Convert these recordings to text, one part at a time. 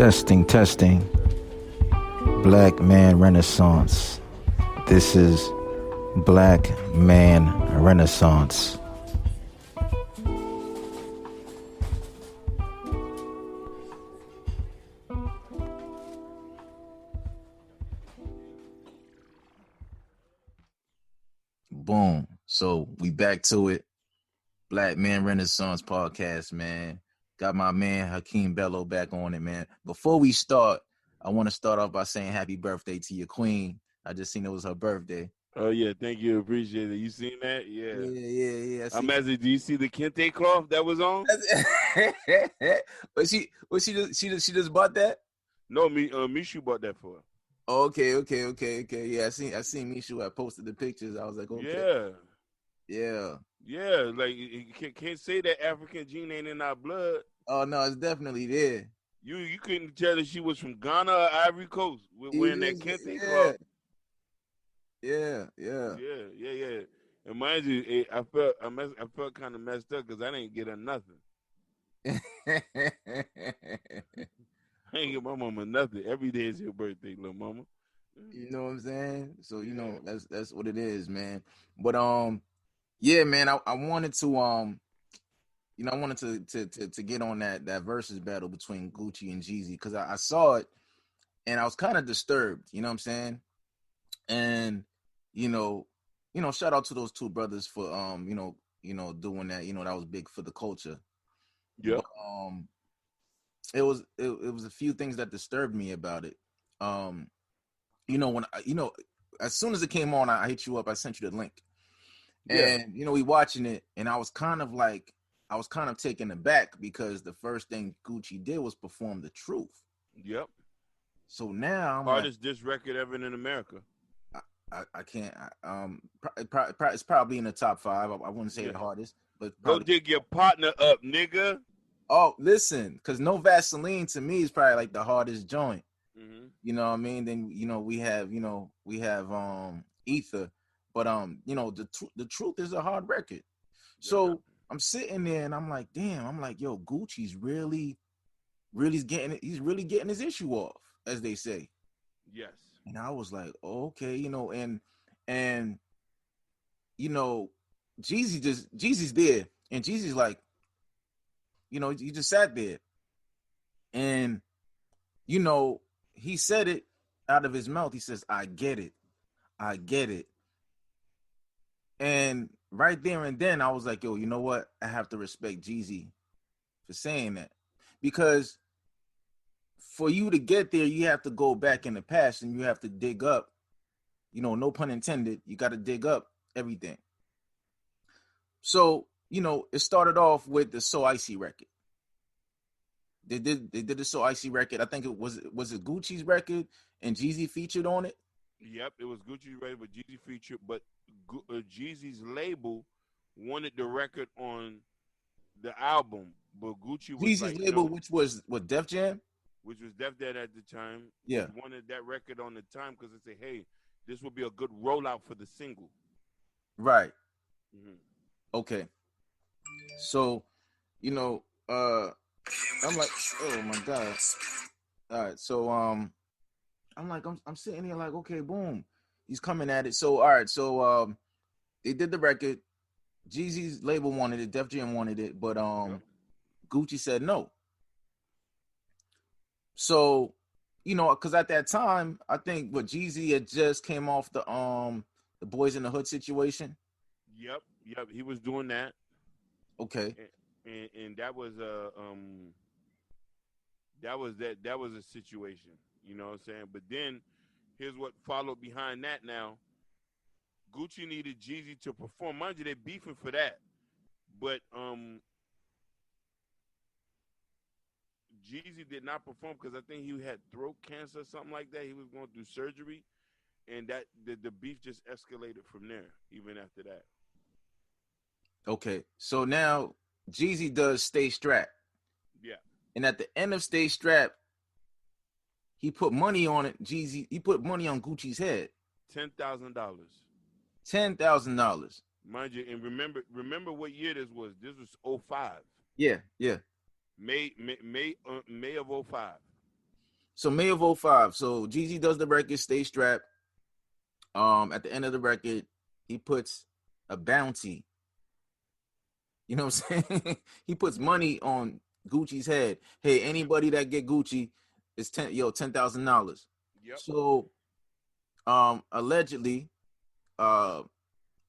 Testing, testing. Black Man Renaissance. This is Black Man Renaissance. Boom. So we back to it. Black Man Renaissance podcast, man. Got my man Hakeem Bello back on it, man. Before we start, I want to start off by saying happy birthday to your queen. I just seen it was her birthday. Oh yeah, thank you, appreciate it. You seen that? Yeah. Yeah. I I'm see. asking, do you see the kente cloth that was on? But she just bought that. No, Mishu bought that for her. Oh, okay. Yeah, I seen Mishu. I posted the pictures. I was like, okay. Yeah. Like you can't say that African gene ain't in our blood. Oh no, it's definitely there. You couldn't tell that she was from Ghana or Ivory Coast with wearing that kente cloth. Yeah. And mind you, I felt kind of messed up because I didn't get her nothing. I ain't get my mama nothing. Every day is your birthday, little mama. You know what I'm saying? So you know that's what it is, man. But yeah, man, I wanted to I wanted to get on that versus battle between Gucci and Jeezy because I saw it and I was kind of disturbed. You know what I'm saying? And shout out to those two brothers for doing that. You know, that was big for the culture. Yeah. But, it was a few things that disturbed me about it. When as soon as it came on, I hit you up. I sent you the link, and we watching it, and I was kind of taken aback because the first thing Gucci did was perform The Truth. Yep. So now I'm hardest diss record ever in America. I can't. It's probably in the top 5. I wouldn't say the hardest, but go dig your partner up, nigga. Oh, listen, because No Vaseline to me is probably like the hardest joint. Mm-hmm. You know what I mean? Then we have Ether, but the Truth is a hard record. So I'm sitting there and I'm like, damn. I'm like, yo, Gucci's really getting it. He's really getting his issue off, as they say. Yes. And I was like, okay, and Jeezy's there, and Jeezy's like, he just sat there, and he said it out of his mouth. He says, I get it. And right there and then I was like, yo, you know what? I have to respect Jeezy for saying that, because for you to get there, you have to go back in the past and you have to dig up, no pun intended, you got to dig up everything. So, it started off with the So Icy record. They did the So Icy record. I think it was Gucci's record and Jeezy featured on it. Yep, it was Gucci's record, but Jeezy featured. But Jeezy's label wanted the record on the album, but Gucci was Jeezy's label, which was what, Def Jam, which was Def Jam at the time. Yeah, wanted that record on the time because they say, hey, this would be a good rollout for the single. Right. Mm-hmm. Okay. So, I'm like, oh my God. All right. So, I'm sitting here like, okay, boom. He's coming at it. So, all right. So, they did the record. Jeezy's label wanted it. Def Jam wanted it. But, Gucci said no. So, because at that time, I think Jeezy had just came off the Boys in the Hood situation. Yep. He was doing that. Okay. And that was that was a situation, you know what I'm saying? But then here's what followed behind that now. Gucci needed Jeezy to perform. Mind you, they're beefing for that. But Jeezy did not perform because I think he had throat cancer or something like that. He was going through surgery. And that the beef just escalated from there, even after that. Okay. So now Jeezy does Stay Strapped. Yeah. And at the end of Stay Strapped, he put money on it. He put money on Gucci's head. $10,000. $10,000. Mind you, and remember what year this was. This was 05. Yeah. May of 05. So May of '05. So Jeezy does the record, Stay Strapped. At the end of the record, he puts a bounty. You know what I'm saying? He puts money on Gucci's head. Hey, anybody that get Gucci is $10,000. Yep. So allegedly, uh,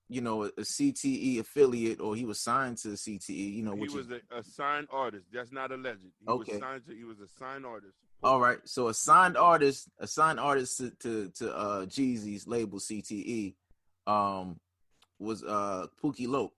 a CTE affiliate, or he was signed to the CTE, He which is was a signed artist. That's not alleged. He was okay. signed to. He was a signed artist. All right. So Pookie Loc. a signed artist to Jeezy's label CTE, um, was Pookie Loc.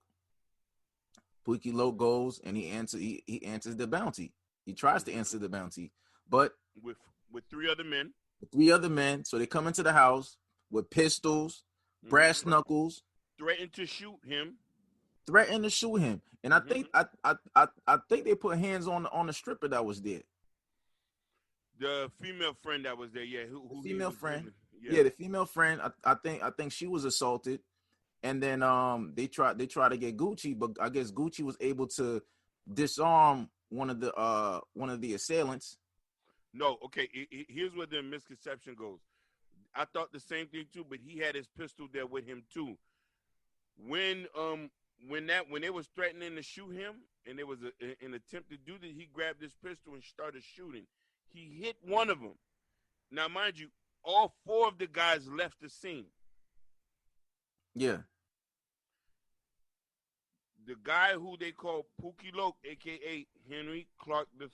Pookie Loc goes and he answers the bounty. He tries to answer the bounty, but with with three other men. three other men, so they come into the house with pistols, brass Mm-hmm. knuckles, Threatened to shoot him. threaten to shoot him. And I Mm-hmm. think I think they put hands on the stripper that was there. The female friend that was there, yeah, The who he female was friend. giving, yeah. Yeah, the female friend. I think she was assaulted. And then they try to get Gucci, but I guess Gucci was able to disarm one of the assailants. No, okay. Here's where the misconception goes. I thought the same thing too, but he had his pistol there with him too. When when they was threatening to shoot him, and there was an attempt to do that, he grabbed his pistol and started shooting. He hit one of them. Now, mind you, all four of the guys left the scene. Yeah. The guy who they call Pookie Loc, aka Henry Clark III,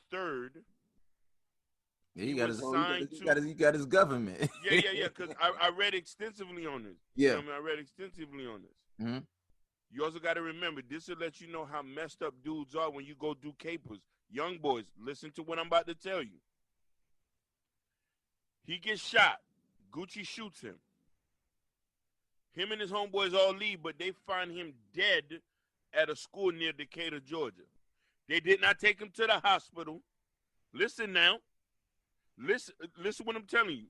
Yeah, he he got was his whole signed to. he got his government. Yeah. Because I read extensively on this. You know Yeah. what I mean? I read extensively on this. Mm-hmm. You also got to remember, this will let you know how messed up dudes are when you go do capers. Young boys, listen to what I'm about to tell you. He gets shot. Gucci shoots him. Him and his homeboys all leave, but they find him dead at a school near Decatur, Georgia. They did not take him to the hospital. Listen now. Listen what I'm telling you.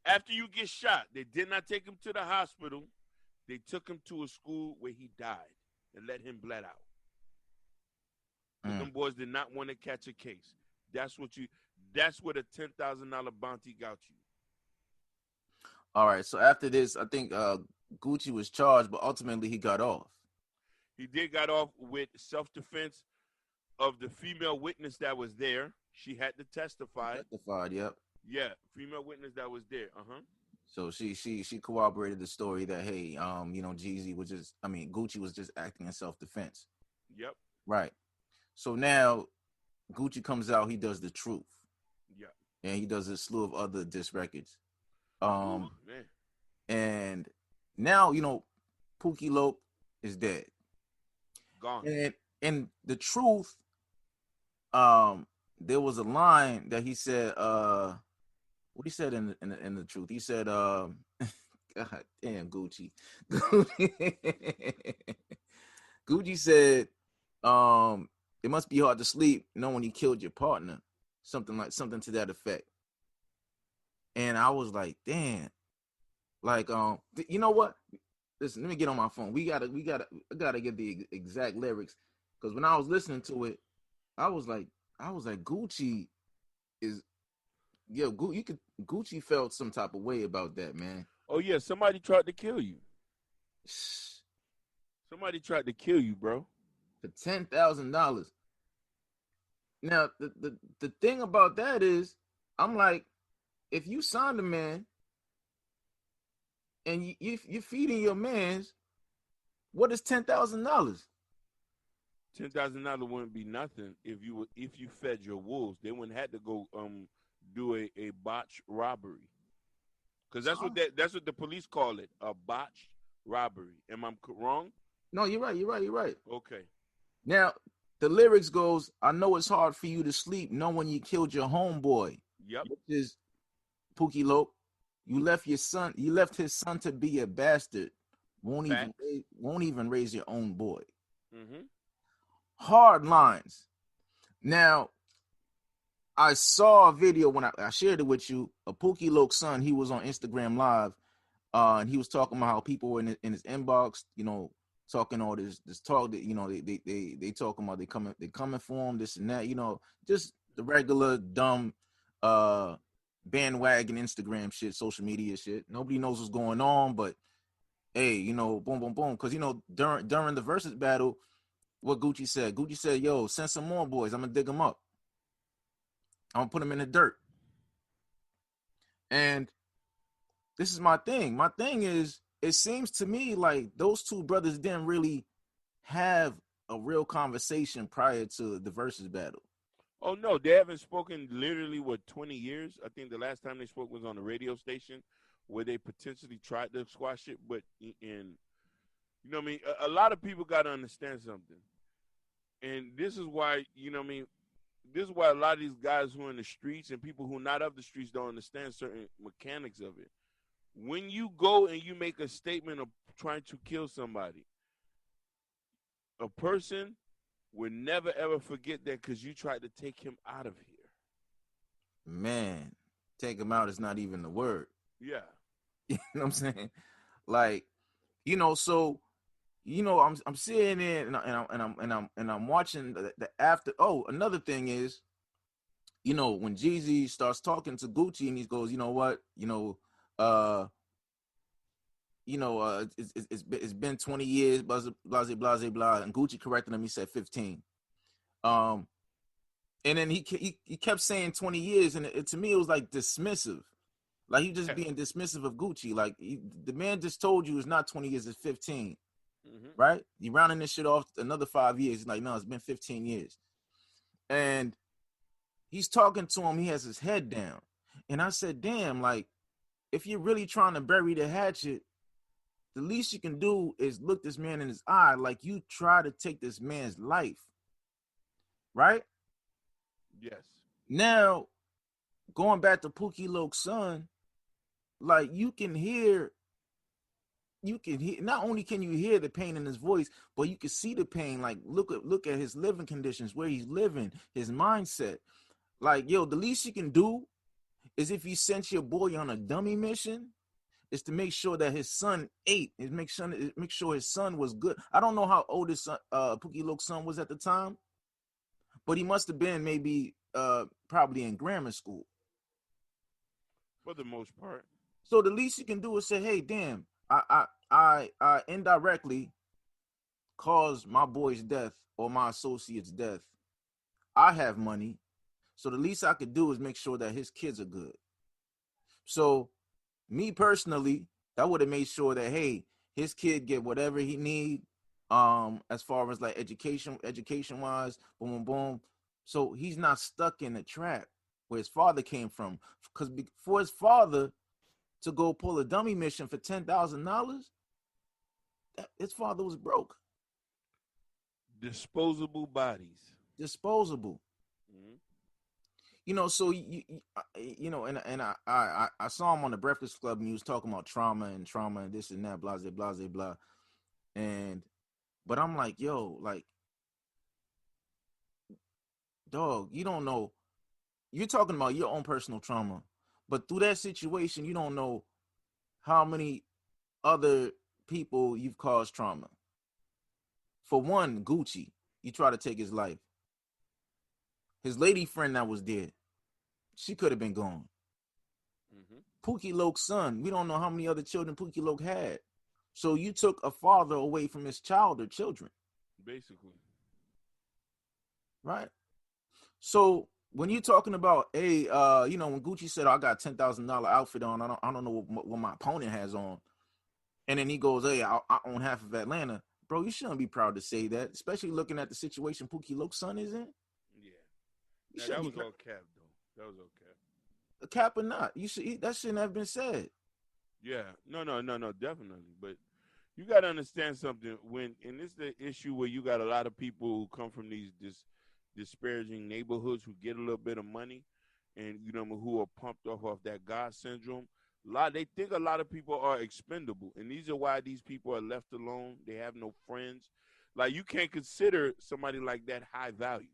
After you get shot, they did not take him to the hospital. They took him to a school where he died and let him bled out. Because them boys did not want to catch a case. That's what a $10,000 bounty got you. All right. So after this, I think Gucci was charged, but ultimately he got off. He did got off with self-defense of the female witness that was there. She had to testify. Testified. Yep. Yeah, female witness that was there. So she corroborated the story that, hey, Gucci was just acting in self-defense. Yep. Right. So now Gucci comes out, he does The Truth. Yeah. And he does a slew of other diss records. Ooh, man. And now, Pookie Loc is dead. Gone. And in The Truth, there was a line that he said, what he said in the Truth. He said, God damn, Gucci. Gucci said, it must be hard to sleep knowing you killed your partner. Something to that effect. And I was like, damn. Like, you know what? Listen, let me get on my phone. I gotta get the exact lyrics. Because when I was listening to it, I was like, Gucci is, Gucci felt some type of way about that, man. Oh yeah, somebody tried to kill you. Somebody tried to kill you, bro. For $10,000. Now, the thing about that is, I'm like, if you signed a man and you're feeding your mans, what is $10,000? $10,000 wouldn't be nothing if you fed your wolves. They wouldn't have to go do a botched robbery. Because that's what the police call it, a botched robbery. Am I wrong? No, you're right. Okay. Now, the lyrics goes, I know it's hard for you to sleep knowing you killed your homeboy. Yep. Which is Pookie Loc. You left his son to be a bastard. Won't even raise your own boy. Mm-hmm. Hard lines. Now, I saw a video when I shared it with you. A Pookie Loc's son, he was on Instagram Live, and he was talking about how people were in his inbox, talking all this talk that they talking about they coming for him, this and that, just the regular dumb bandwagon Instagram shit, social media shit. Nobody knows what's going on, but hey, boom, boom, boom. Because during the versus battle, what Gucci said, yo, send some more boys. I'm gonna dig them up. I'm gonna put them in the dirt. And this is my thing. My thing is, it seems to me like those two brothers didn't really have a real conversation prior to the versus battle. Oh no, they haven't spoken literally 20 years. I think the last time they spoke was on a radio station where they potentially tried to squash it. But in you know what I mean, a lot of people got to understand something, and this is why I mean, this is why a lot of these guys who are in the streets and people who are not of the streets don't understand certain mechanics of it. When you go and you make a statement of trying to kill somebody, a person will never ever forget that because you tried to take him out of here. Man, take them out is not even the word. Yeah. You know what I'm saying? Like, so I'm sitting there and I'm watching the after. Oh, another thing is, when Jeezy starts talking to Gucci and he goes, you know what, uh, it's been 20 years, blah blah blah blah blah, and Gucci corrected him. He said 15. Um, and then he kept saying 20 years, and to me it was like dismissive. Like he just Yeah. being dismissive of Gucci. Like the man just told you it's not 20 years, it's 15, Mm-hmm. right? You rounding this shit off another 5 years. He's like, no, it's been 15 years. And he's talking to him. He has his head down. And I said, damn, like, if you're really trying to bury the hatchet, the least you can do is look this man in his eye like you try to take this man's life, right? Yes. Now, going back to Pookie Loke's son, like you can hear not only can you hear the pain in his voice, but you can see the pain. Like look at his living conditions, where he's living, his mindset. Like, yo, the least you can do is if you sent your boy on a dummy mission, is to make sure that his son ate, is make sure his son was good. I don't know how old his son, Pookie Loke's son was at the time, but he must have been maybe probably in grammar school. For the most part. So the least you can do is say, hey, damn, I indirectly caused my boy's death or my associate's death. I have money. So the least I could do is make sure that his kids are good. So me personally, that would have made sure that, hey, his kid get whatever he need, as far as like education wise, boom, boom, boom. So he's not stuck in the trap where his father came from. Because for his father to go pull a dummy mission for $10,000, his father was broke, Disposable bodies. disposable. Mm-hmm. So and I saw him on the Breakfast Club and he was talking about trauma and this and that, blah blah blah blah. And but I'm like, yo, like, dog, you don't know. You're talking about your own personal trauma, but through that situation, you don't know how many other people you've caused trauma. For one, Gucci, you try to take his life. His lady friend that was there, she could have been gone. Mm-hmm. Pookie Loke's son, we don't know how many other children Pookie Loke had. So you took a father away from his child or children, Basically. right? So when you're talking about, hey, when Gucci said, oh, I got $10,000 outfit on, I don't know what my opponent has on, and then he goes, hey, I own half of Atlanta, bro. You shouldn't be proud to say that, especially looking at the situation Pookie Loke's son is in. Yeah. You Now shouldn't that be was all cap though. That was all cap. a cap or not. That shouldn't have been said. Yeah. No, definitely. But you got to understand something. And this is the issue where you got a lot of people who come from these disparaging neighborhoods who get a little bit of money, and who are pumped off that God syndrome. They think a lot of people are expendable, and these are why these people are left alone. They have no friends. Like you can't consider somebody like that high value.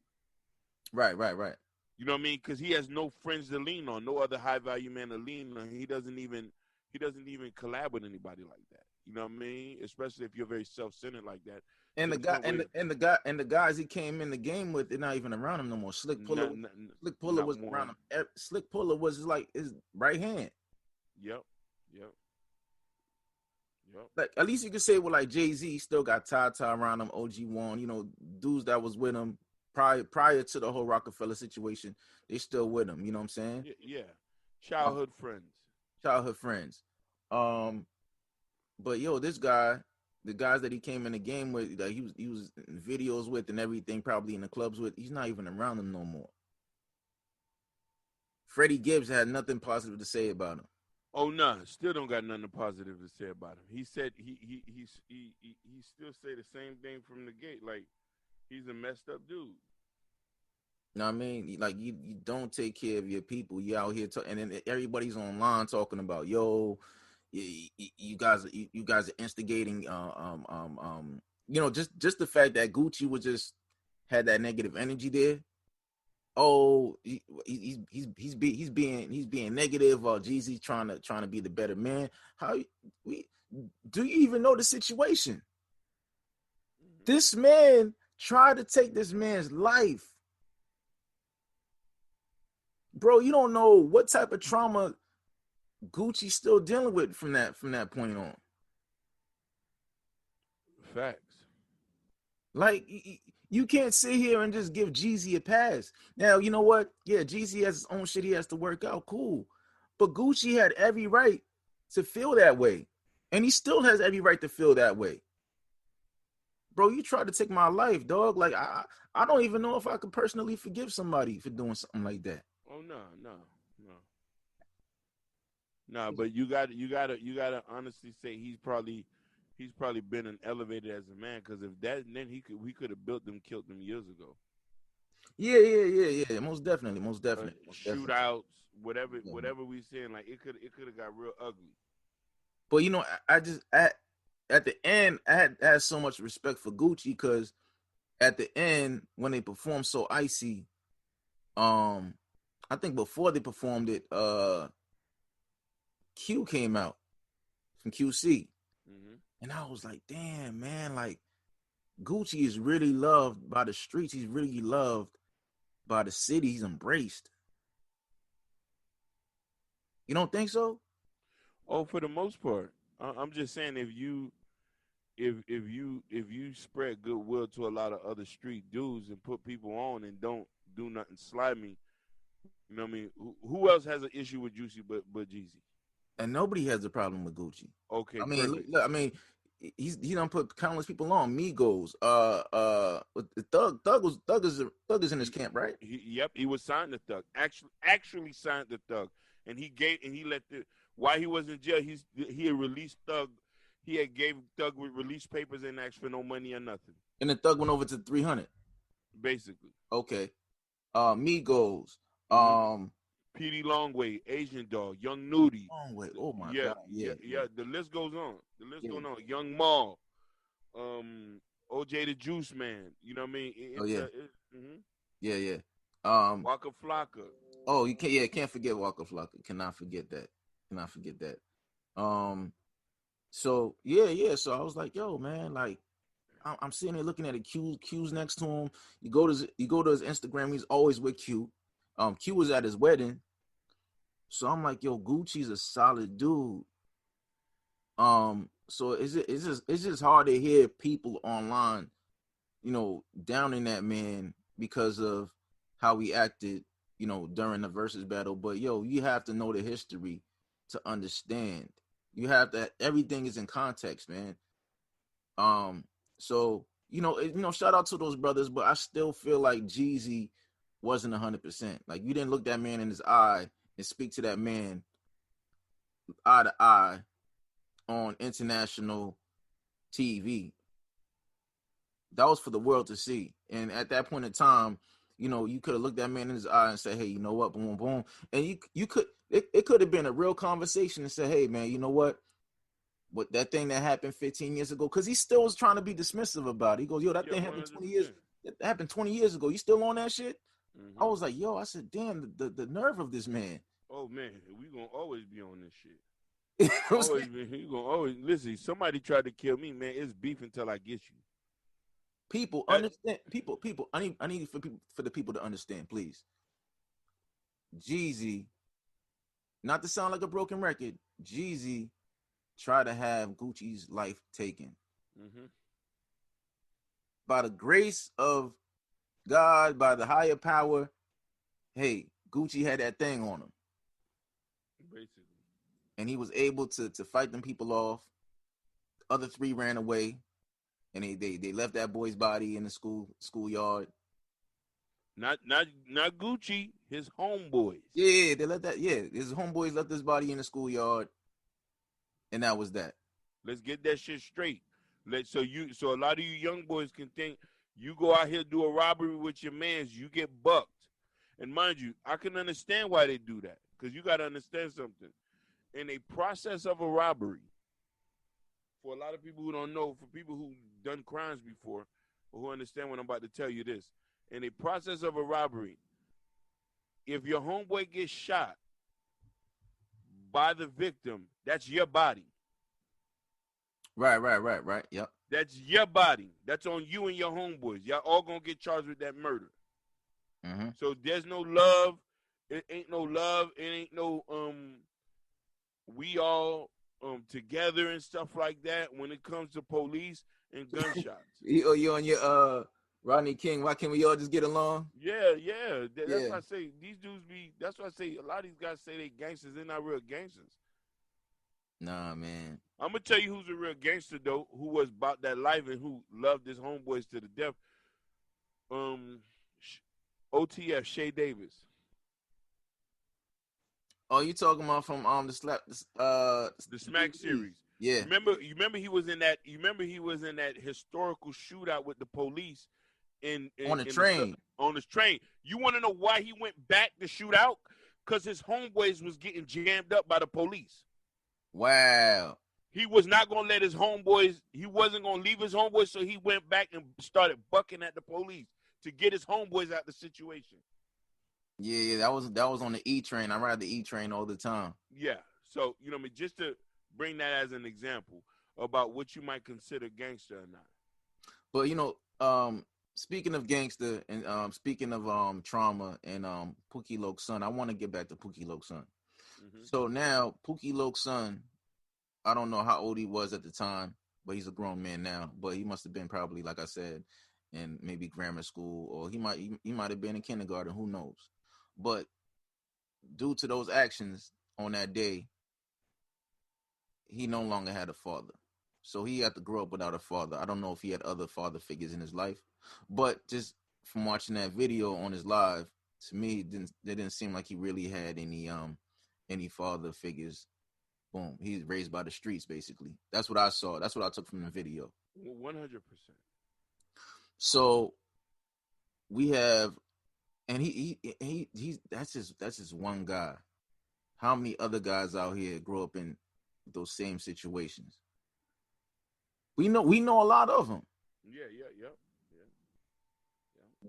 Right, right, right. You know what I mean? Because he has no friends to lean on, no other high value man to lean on. He doesn't even collab with anybody like that. You know what I mean? Especially if you're very self centered like that. And To the the guy point and where the guys he came in the game with, they're not even around him no more. not not, Slick Puller not was around one. him. Slick Puller was like his right hand. Yep, yep, yep. Like at least you could say with like Jay-Z, still got Ty around him, OG1, dudes that was with him prior to the whole Rockefeller situation, they still with him, you know what I'm saying? Yeah, yeah. Um, Childhood friends. childhood friends. Um, but yo, this guy, the guys that he came in the game with, that he was in videos with and everything, probably in the clubs with, he's not even around them no more. Freddie Gibbs had nothing positive to say about him. Oh no, still don't got nothing positive to say about him. He said he still say the same thing from the gate. Like he's a messed up dude. You know what I mean? Like you don't take care of your people. You out here and then everybody's online talking about you guys are instigating. Just the fact that Gucci was just had that negative energy there. Oh, he's being negative. Jeezy trying to be the better man. How we do you even know the situation? Mm-hmm. This man tried to take this man's life. Bro, you don't know what type of trauma Gucci's still dealing with from that point on. Facts. Like you can't sit here and just give Jeezy a pass. Now, you know what? Yeah, Jeezy has his own shit he has to work out. Cool. But Gucci had every right to feel that way. And he still has every right to feel that way. Bro, you tried to take my life, dog. Like I don't even know if I could personally forgive somebody for doing something like that. Oh no, no, no, no. But you gotta honestly say he's probably been an elevated as a man because if that then we could have built them, killed them years ago. Yeah. Most definitely, most definitely, most definitely. Shootouts, whatever, Definitely. whatever we saying, like it could have got real ugly. But I just at the end, I had so much respect for Gucci because at the end when they performed so icy, um, I think before they performed it, Q came out from QC, Hmm. and I was like, damn man, like Gucci is really loved by the streets. He's really loved by the city. He's embraced. You don't think so? Oh, for the most part, I'm just saying if you spread goodwill to a lot of other street dudes and put people on and don't do nothing slimy, you know what I mean? Who else has an issue with Juicy but Jeezy? And nobody has a problem with Gucci. Okay, I mean, perfect. I mean, he done put countless people on. Migos, Thug is in his camp, right? Yep, he was signed to Thug. Actually signed to Thug, and he let the while he was in jail, he had released Thug. He had gave Thug with release papers and asked for no money or nothing. And then Thug went over to 300. Basically, Okay. Migos. mm-hmm. Um, PD Longway, Asian Dog, Young Nudie. oh wait, oh my Yeah, God, yeah, yeah, yeah. The list goes on. The list yeah. going on. Young Maul, OJ the Juice Man. You know what I mean? Oh yeah, Mhm. yeah. Um, Waka Flocka. oh can't forget Walker Flocka. Cannot forget that. Cannot forget that. Um, so yeah. So I was like, yo, man, like I'm sitting there looking at the Q's next to him. You go to his Instagram. He's always with Q. Q was at his wedding, so I'm like, yo, Gucci's a solid dude. So it's just hard to hear people online, downing that man because of how he acted, during the versus battle. But yo, you have to know the history to understand. You have that everything is in context, man. Um, so shout out to those brothers, but I still feel like Jeezy wasn't 100%. Like you didn't look that man in his eye and speak to that man eye to eye on international TV. That was for the world to see. And at that point in time, you could have looked that man in his eye and said, hey, you know what, boom, boom. And you could it could have been a real conversation and said, hey man, you know what that thing that happened 15 years ago, because he still was trying to be dismissive about it. He goes, yo, that Yeah, thing one happened hundred 20 years. percent. That happened 20 years ago. You still on that shit? I Mhm. was like, yo, I said, damn, the nerve of this man. Oh man, we gonna always be on this shit. You know what I'm Always saying? be. You gonna always listen. Somebody tried to kill me, man. It's beef until I get you. People That understand. People. I need for the people to understand, please. Jeezy, not to sound like a broken record. Jeezy tried to have Gucci's life taken. hmm By the grace of God, by the higher power, hey, Gucci had that thing on him, basically. and he was able to fight them people off. Other three ran away, and they left that boy's body in the schoolyard. Not Gucci, his homeboys. Yeah, they let that. Yeah, his homeboys left his body in the schoolyard, and that was that. Let's get that shit straight. So a lot of you young boys can think you go out here do a robbery with your mans, you get bucked. And mind you, I can understand why they do that. Because you gotta understand something. In a process of a robbery, for a lot of people who don't know, for people who done crimes before, or who understand what I'm about to tell you this, in a process of a robbery, if your homeboy gets shot by the victim, that's your body. Right. Yep. That's your body. That's on you and your homeboys. Y'all all gonna get charged with that murder. Mm-hmm. So there's no love. It ain't no love. It ain't no we all together and stuff like that when it comes to police and gunshots. You on your Rodney King? Why can't we all just get along? Yeah. That's Yeah. why I say these dudes be. That's why I say a lot of these guys say they gangsters. They're not real gangsters. Nah, man. I'm gonna tell you who's a real gangster though, who was about that life and who loved his homeboys to the death. Um, OTF Shay Davis. Oh, you talking about from the slap The the Smack DVDs? series. Yeah, You remember he was in that. You remember he was in that historical shootout with the police in on the in the train. on this train. You want to know why he went back to shoot out? Because his homeboys was getting jammed up by the police. Wow. He was not gonna let his homeboys. He wasn't gonna leave his homeboys, so he went back and started bucking at the police to get his homeboys out the situation. Yeah, that was on the E train. I ride the E train all the time. Yeah. So you know, what I mean, just to bring that as an example about what you might consider gangster or not. But speaking of gangster and speaking of trauma and Pookie Loke's son, I want to get back to Pookie Loke's son. hmm So now Pookie Loke's son, I don't know how old he was at the time, but he's a grown man now. But he must have been probably, like I said, in maybe grammar school, or he might have been in kindergarten. Who knows? But due to those actions on that day, he no longer had a father. So he had to grow up without a father. I don't know if he had other father figures in his life, but just from watching that video on his live, to me, it didn't seem like he really had any father figures. Boom, he's raised by the streets, basically. That's what I saw. That's what I took from the video. 100%. So we have, and he's that's just one guy. How many other guys out here grow up in those same situations? We know a lot of them. Yep.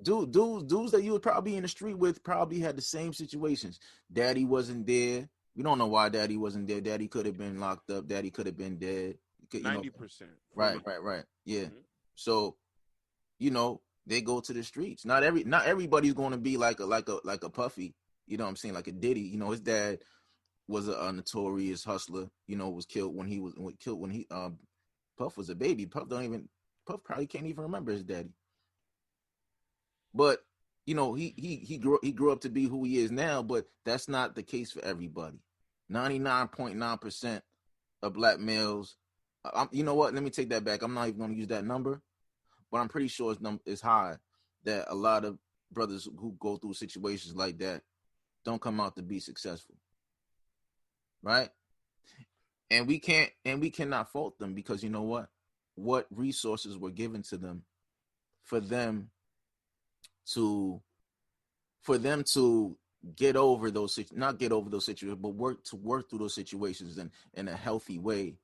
Dudes that you would probably in the street with probably had the same situations. Daddy wasn't there. We don't know why daddy wasn't there. Daddy could have been locked up. Daddy could have been dead. 90% for Right, me. right. Yeah. hmm So, they go to the streets. Not everybody's going to be like a Puffy. You know what I'm saying? Like a Diddy. His dad was a notorious hustler. Was killed when he Puff was a baby. Puff probably can't even remember his daddy. But he grew up to be who he is now, but that's not the case for everybody. 99.9% of black males, you know what? Let me take that back. I'm not even going to use that number, but I'm pretty sure it's high that a lot of brothers who go through situations like that don't come out to be successful, right? And we cannot fault them, because you know what resources were given to them for them to for them to get over those, not get over those situations, but work through those situations in a healthy way,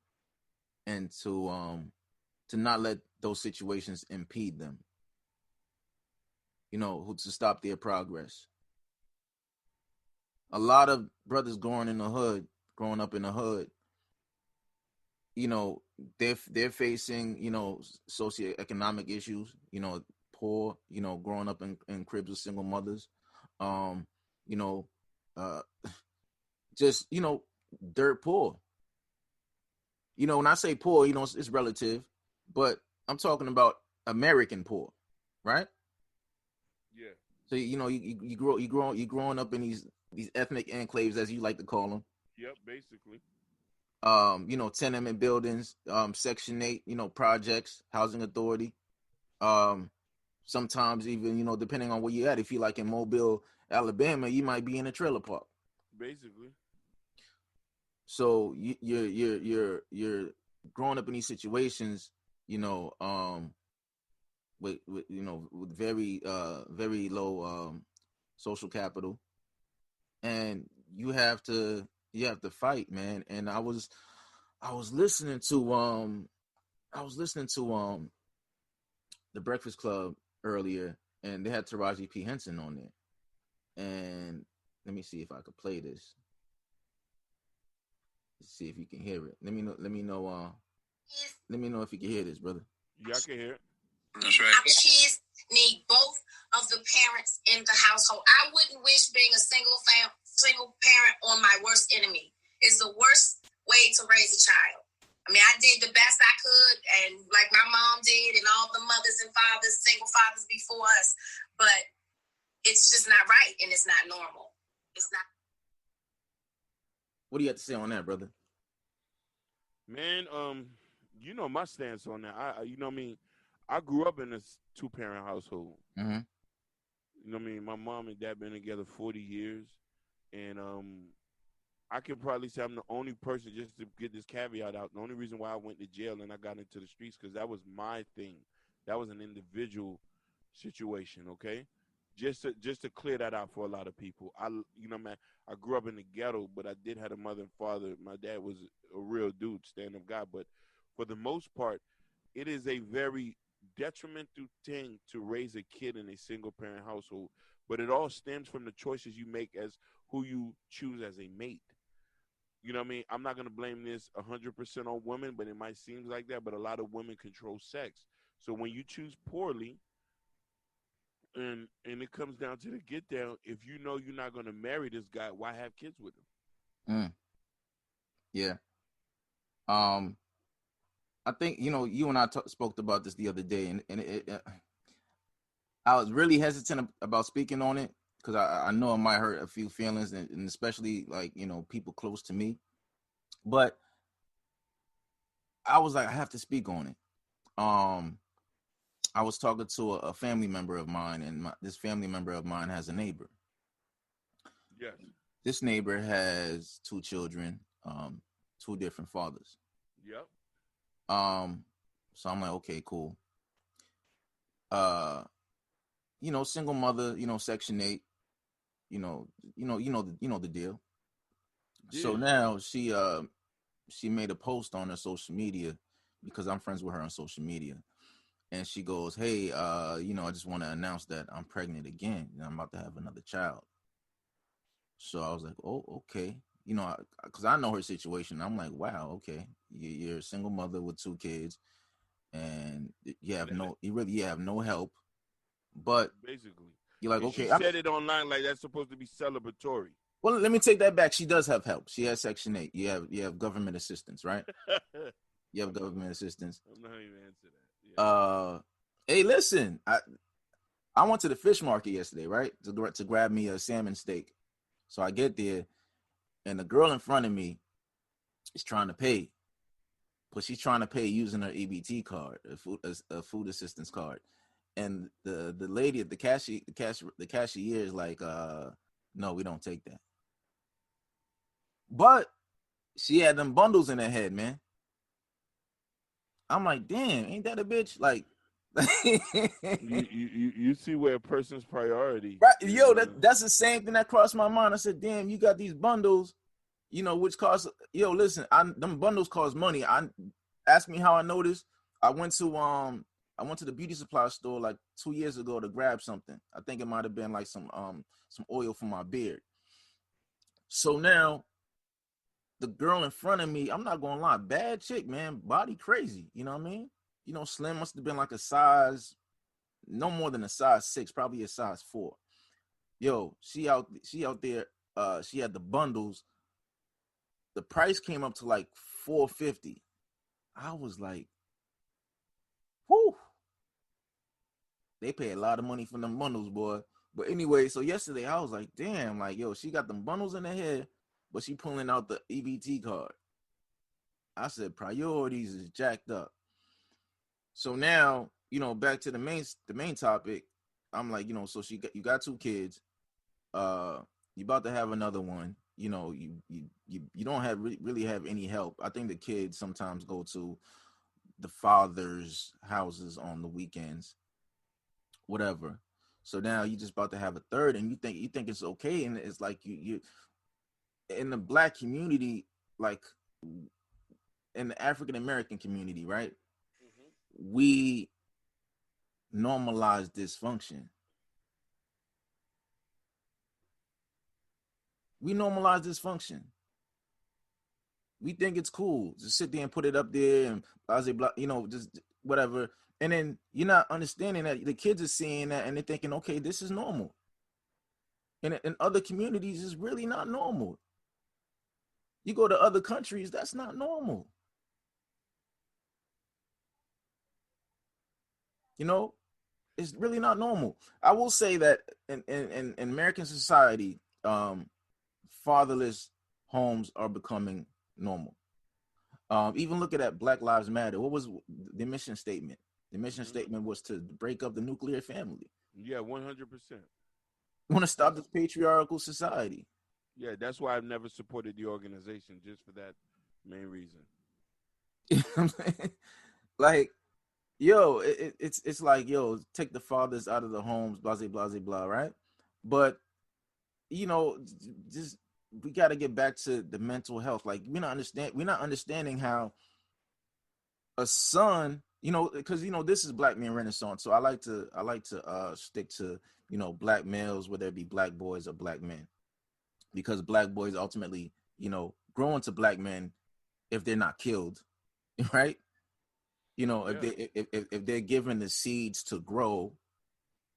and to not let those situations impede them, to stop their progress. A lot of brothers growing up in the hood, they're facing, you know, socioeconomic issues, you know, poor, you know, growing up in cribs with single mothers, um, you know, uh, just, you know, dirt poor. You know, when I say poor, you know, it's relative, but I'm talking about American poor, right? Yeah. So you know, you growing up in these ethnic enclaves, as you like to call them. Yep. Basically. You know, tenement buildings, Section 8, you know, projects, housing authority. Um, Sometimes even, you know, depending on where you're at, if you're like in Mobile, Alabama, you might be in a trailer park. Basically. So you're growing up in these situations, you know, with you know, with very low social capital, and you have to fight, man. And I was listening to I was listening to the Breakfast Club earlier, and they had Taraji P Henson on there. And let me see if I could play this. Let's see if you can hear it. Let me know. Let me know. Let me know if you can hear this, brother. Yeah, I can hear it. That's right. Our kids need both of the parents in the household. I wouldn't wish being a single parent on my worst enemy. It's the worst way to raise a child. I mean, I did the best I could, and like my mom did, and all the mothers and fathers, single fathers before us. But it's just not right, and it's not normal. It's not. What do you have to say on that, brother? Man, you know my stance on that. You know what I mean. I grew up in a two-parent household. Mm-hmm. You know what I mean. My mom and dad been together 40 years, and I can probably say I'm the only person, just to get this caveat out. The only reason why I went to jail and I got into the streets because that was my thing. That was an individual situation. Okay, just to clear that out for a lot of people. You know, man, I grew up in the ghetto, but I did have a mother and father. My dad was a real dude, stand-up guy. But for the most part, it is a very detrimental thing to raise a kid in a single-parent household. But it all stems from the choices you make as who you choose as a mate. You know what I mean? I'm not going to blame this 100% on women, but it might seem like that. But a lot of women control sex. So when you choose poorly, and it comes down to the get down, if you know you're not going to marry this guy, why have kids with him? Mm. Yeah. Um, I think, you know, you and I spoke about this the other day, and I was really hesitant about speaking on it because I know it might hurt a few feelings, and especially like, you know, people close to me. But I was like, I have to speak on it. Um, I was talking to a family member of mine, and this family member of mine has a neighbor. Yes. This neighbor has two children, two different fathers. Yep. Um, so I'm like, okay, cool. Uh, you know, single mother, you know, Section 8, you know the deal. So Yeah. now she made a post on her social media because I'm friends with her on social media. And she goes, hey, you know, I just want to announce that I'm pregnant again and I'm about to have another child. So I was like, oh, okay. You know, because I know her situation. I'm like, wow, okay. You're a single mother with two kids, and you have no help. But Basically. you're like, And she okay. said it online like that's supposed to be celebratory. Well, let me take that back. She does have help. She has Section 8. You have government assistance, right? You have government assistance. I'm not even answer that. Yeah. Hey, listen, I went to the fish market yesterday, right, to grab me a salmon steak. So I get there, and the girl in front of me is trying to pay, but she's trying to pay using her EBT card, a food assistance card. And the lady at the cashier is like, no, we don't take that. But she had them bundles in her head, man. I'm like, damn, ain't that a bitch? Like, You see where a person's priority right, is. yo, that's the same thing that crossed my mind. I said, damn, you got these bundles, you know, which cost, yo, listen, them bundles cost money. Ask me how I noticed. I went to the beauty supply store like 2 years ago to grab something. I think it might have been like some oil for my beard. So now the girl in front of me, I'm not gonna lie, bad chick, man, body crazy. You know what I mean? You know, Slim must have been like a size, no more than a size 6, probably a size 4. Yo, she out there. She had the bundles. The price came up to like 450. I was like, whoo, they pay a lot of money for them bundles, boy. But anyway, so yesterday I was like, damn, like, yo, she got them bundles in her head, but she pulling out the EBT card. I said priorities is jacked up. So now, you know, back to the main topic. I'm like, you know, so you got 2 kids. You about to have another one. You know, you don't have really have any help. I think the kids sometimes go to the father's houses on the weekends, whatever. So now you just about to have a third, and you think it's okay, and it's like you in the black community, like in the African American community, right? We normalize dysfunction. We normalize dysfunction. We think it's cool to sit there and put it up there and blah, you know, just whatever. And then you're not understanding that the kids are seeing that and they're thinking, okay, this is normal. And in other communities, it's really not normal. You go to other countries, that's not normal. You know, it's really not normal. I will say that in American society, fatherless homes are becoming normal. Even looking at Black Lives Matter, what was the mission statement? The mission statement was to break up the nuclear family. Yeah, 100%. We want to stop this patriarchal society. Yeah, that's why I've never supported the organization, just for that main reason. You know what I'm saying? Like, yo, it's like, yo, take the fathers out of the homes, blah, blah, blah, blah, right? But, you know, just we got to get back to the mental health. Like, we're not understanding how a son, you know, because, you know, this is Black Man Renaissance. So I like to stick to, you know, black males, whether it be black boys or black men, because black boys ultimately, you know, grow into black men if they're not killed, right? You know, if Yeah. if they're given the seeds to grow,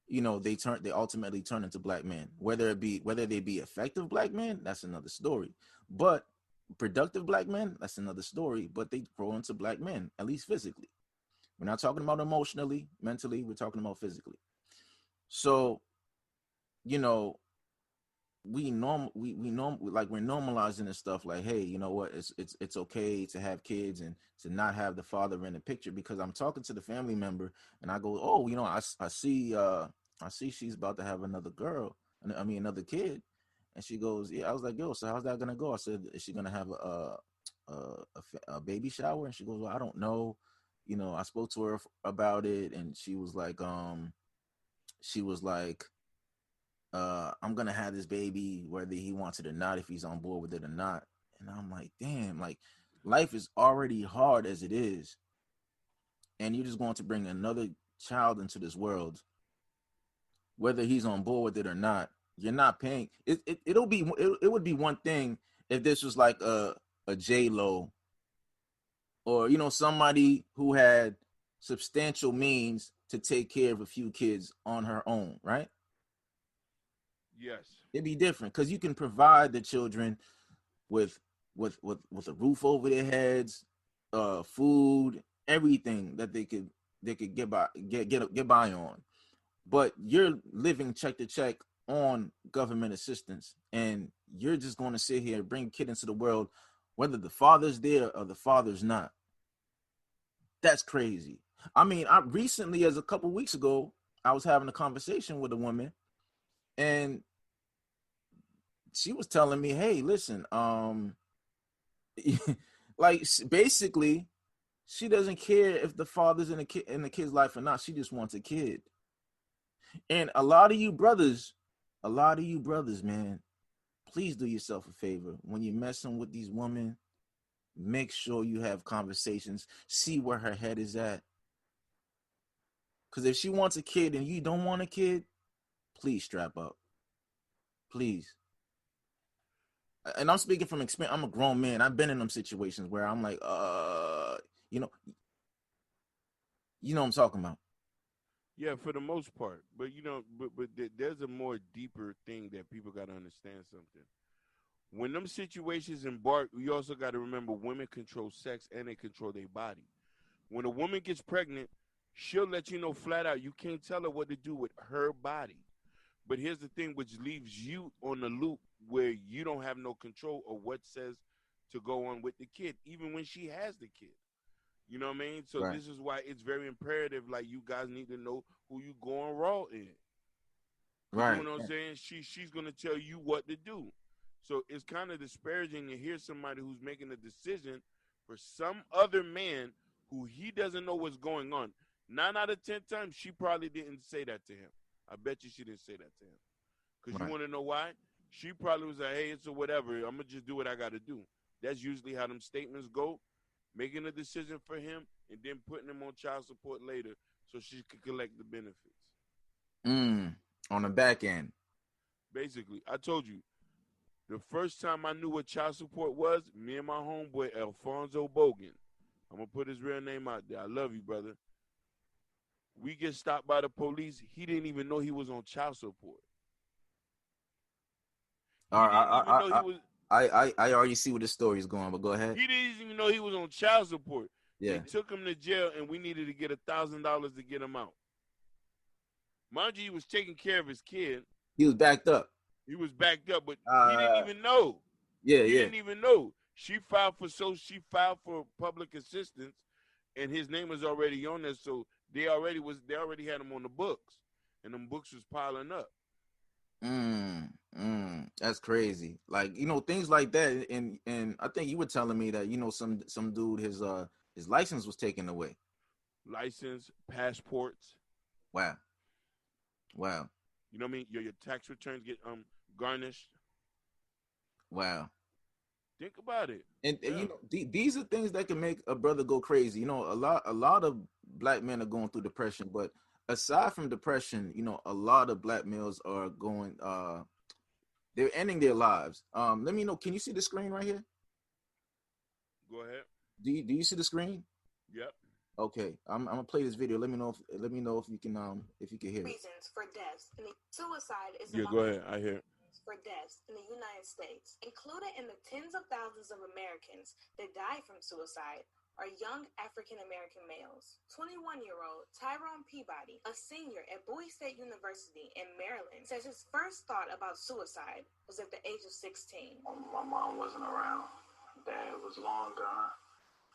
you know, they ultimately turn into black men. Whether they be effective black men, that's another story. But productive black men, that's another story. But they grow into black men, at least physically. We're not talking about emotionally, mentally. We're talking about physically. So, you know, we're normalizing this stuff, like, hey, you know what, it's okay to have kids and to not have the father in the picture, because I'm talking to the family member and I go, oh, you know, I see she's about to have another girl, I mean another kid. And she goes, yeah. I was like, yo, so how's that gonna go? I said, is she gonna have a baby shower? And she goes, well, I don't know, you know, I spoke to her about it, and she was like, I'm gonna have this baby whether he wants it or not, if he's on board with it or not. And I'm like, damn, like, life is already hard as it is, and you're just going to bring another child into this world, whether he's on board with it or not. You're not paying it. It would be one thing if this was like a J Lo, or, you know, somebody who had substantial means to take care of a few kids on her own, right? Yes. It'd be different because you can provide the children with with a roof over their heads, food, everything that they could get by on. But you're living check to check on government assistance, and you're just going to sit here and bring a kid into the world, whether the father's there or the father's not. That's crazy. I mean, I recently, as a couple weeks ago, I was having a conversation with a woman, and she was telling me, hey, listen, like, basically, she doesn't care if the father's in the kid's life or not. She just wants a kid. And a lot of you brothers, man, please do yourself a favor. When you're messing with these women, make sure you have conversations. See where her head is at. Because if she wants a kid and you don't want a kid, please strap up. Please. and I'm speaking from experience. I'm a grown man. I've been in them situations where I'm like, you know, what I'm talking about. Yeah, for the most part. But there's a more deeper thing that people got to understand something. When them situations embark, you also got to remember women control sex and they control their body. When a woman gets pregnant, she'll let you know flat out you can't tell her what to do with her body. But here's the thing, which leaves you on the loop where you don't have no control of what says to go on with the kid, even when she has the kid. You know what I mean? So Right. this is why it's very imperative. Like, you guys need to know who you going raw in. Because you Right. know what I'm saying? She's gonna tell you what to do. So it's kind of disparaging to hear somebody who's making a decision for some other man who he doesn't know what's going on. 9 out of 10 times, she probably didn't say that to him. I bet you she didn't say that to him. Because you Right. want to know why? She probably was like, hey, it's a whatever. I'm going to just do what I got to do. That's usually how them statements go. Making a decision for him and then putting him on child support later so she could collect the benefits. On the back end. Basically, I told you, the first time I knew what child support was, me and my homeboy, Alfonso Bogan, I'm going to put his real name out there. I love you, brother. We get stopped by the police. He didn't even know he was on child support. He didn't even know he was. I already see where the story is going, but go ahead. He didn't even know he was on child support. They Yeah. took him to jail, and we needed to get $1,000 to get him out. Mind you, he was taking care of his kid. He was backed up. He was backed up, but he didn't even know. Yeah, he yeah. didn't even know. She filed for public assistance, and his name was already on there. So they already had him on the books, and them books was piling up. That's crazy. Like, things like that. And I think you were telling me that, some dude, his license was taken away. License, passports. Wow. You know what I mean? Your tax returns get garnished. Wow. Think about it. And Yeah. these are things that can make a brother go crazy. A lot of black men are going through depression, but aside from depression, a lot of black males are going they're ending their lives. Let me know. Can you see the screen right here? Go ahead. Do you see the screen? Yep. Okay, I'm gonna play this video. Let me know if you can hear it. Reasons for deaths. Suicide is go ahead. I hear. For deaths in the United States. Included in the tens of thousands of Americans that die from suicide are young African American males. 21-year-old Tyrone Peabody, a senior at Bowie State University in Maryland, says his first thought about suicide was at the age of 16. My mom wasn't around. Dad was long gone.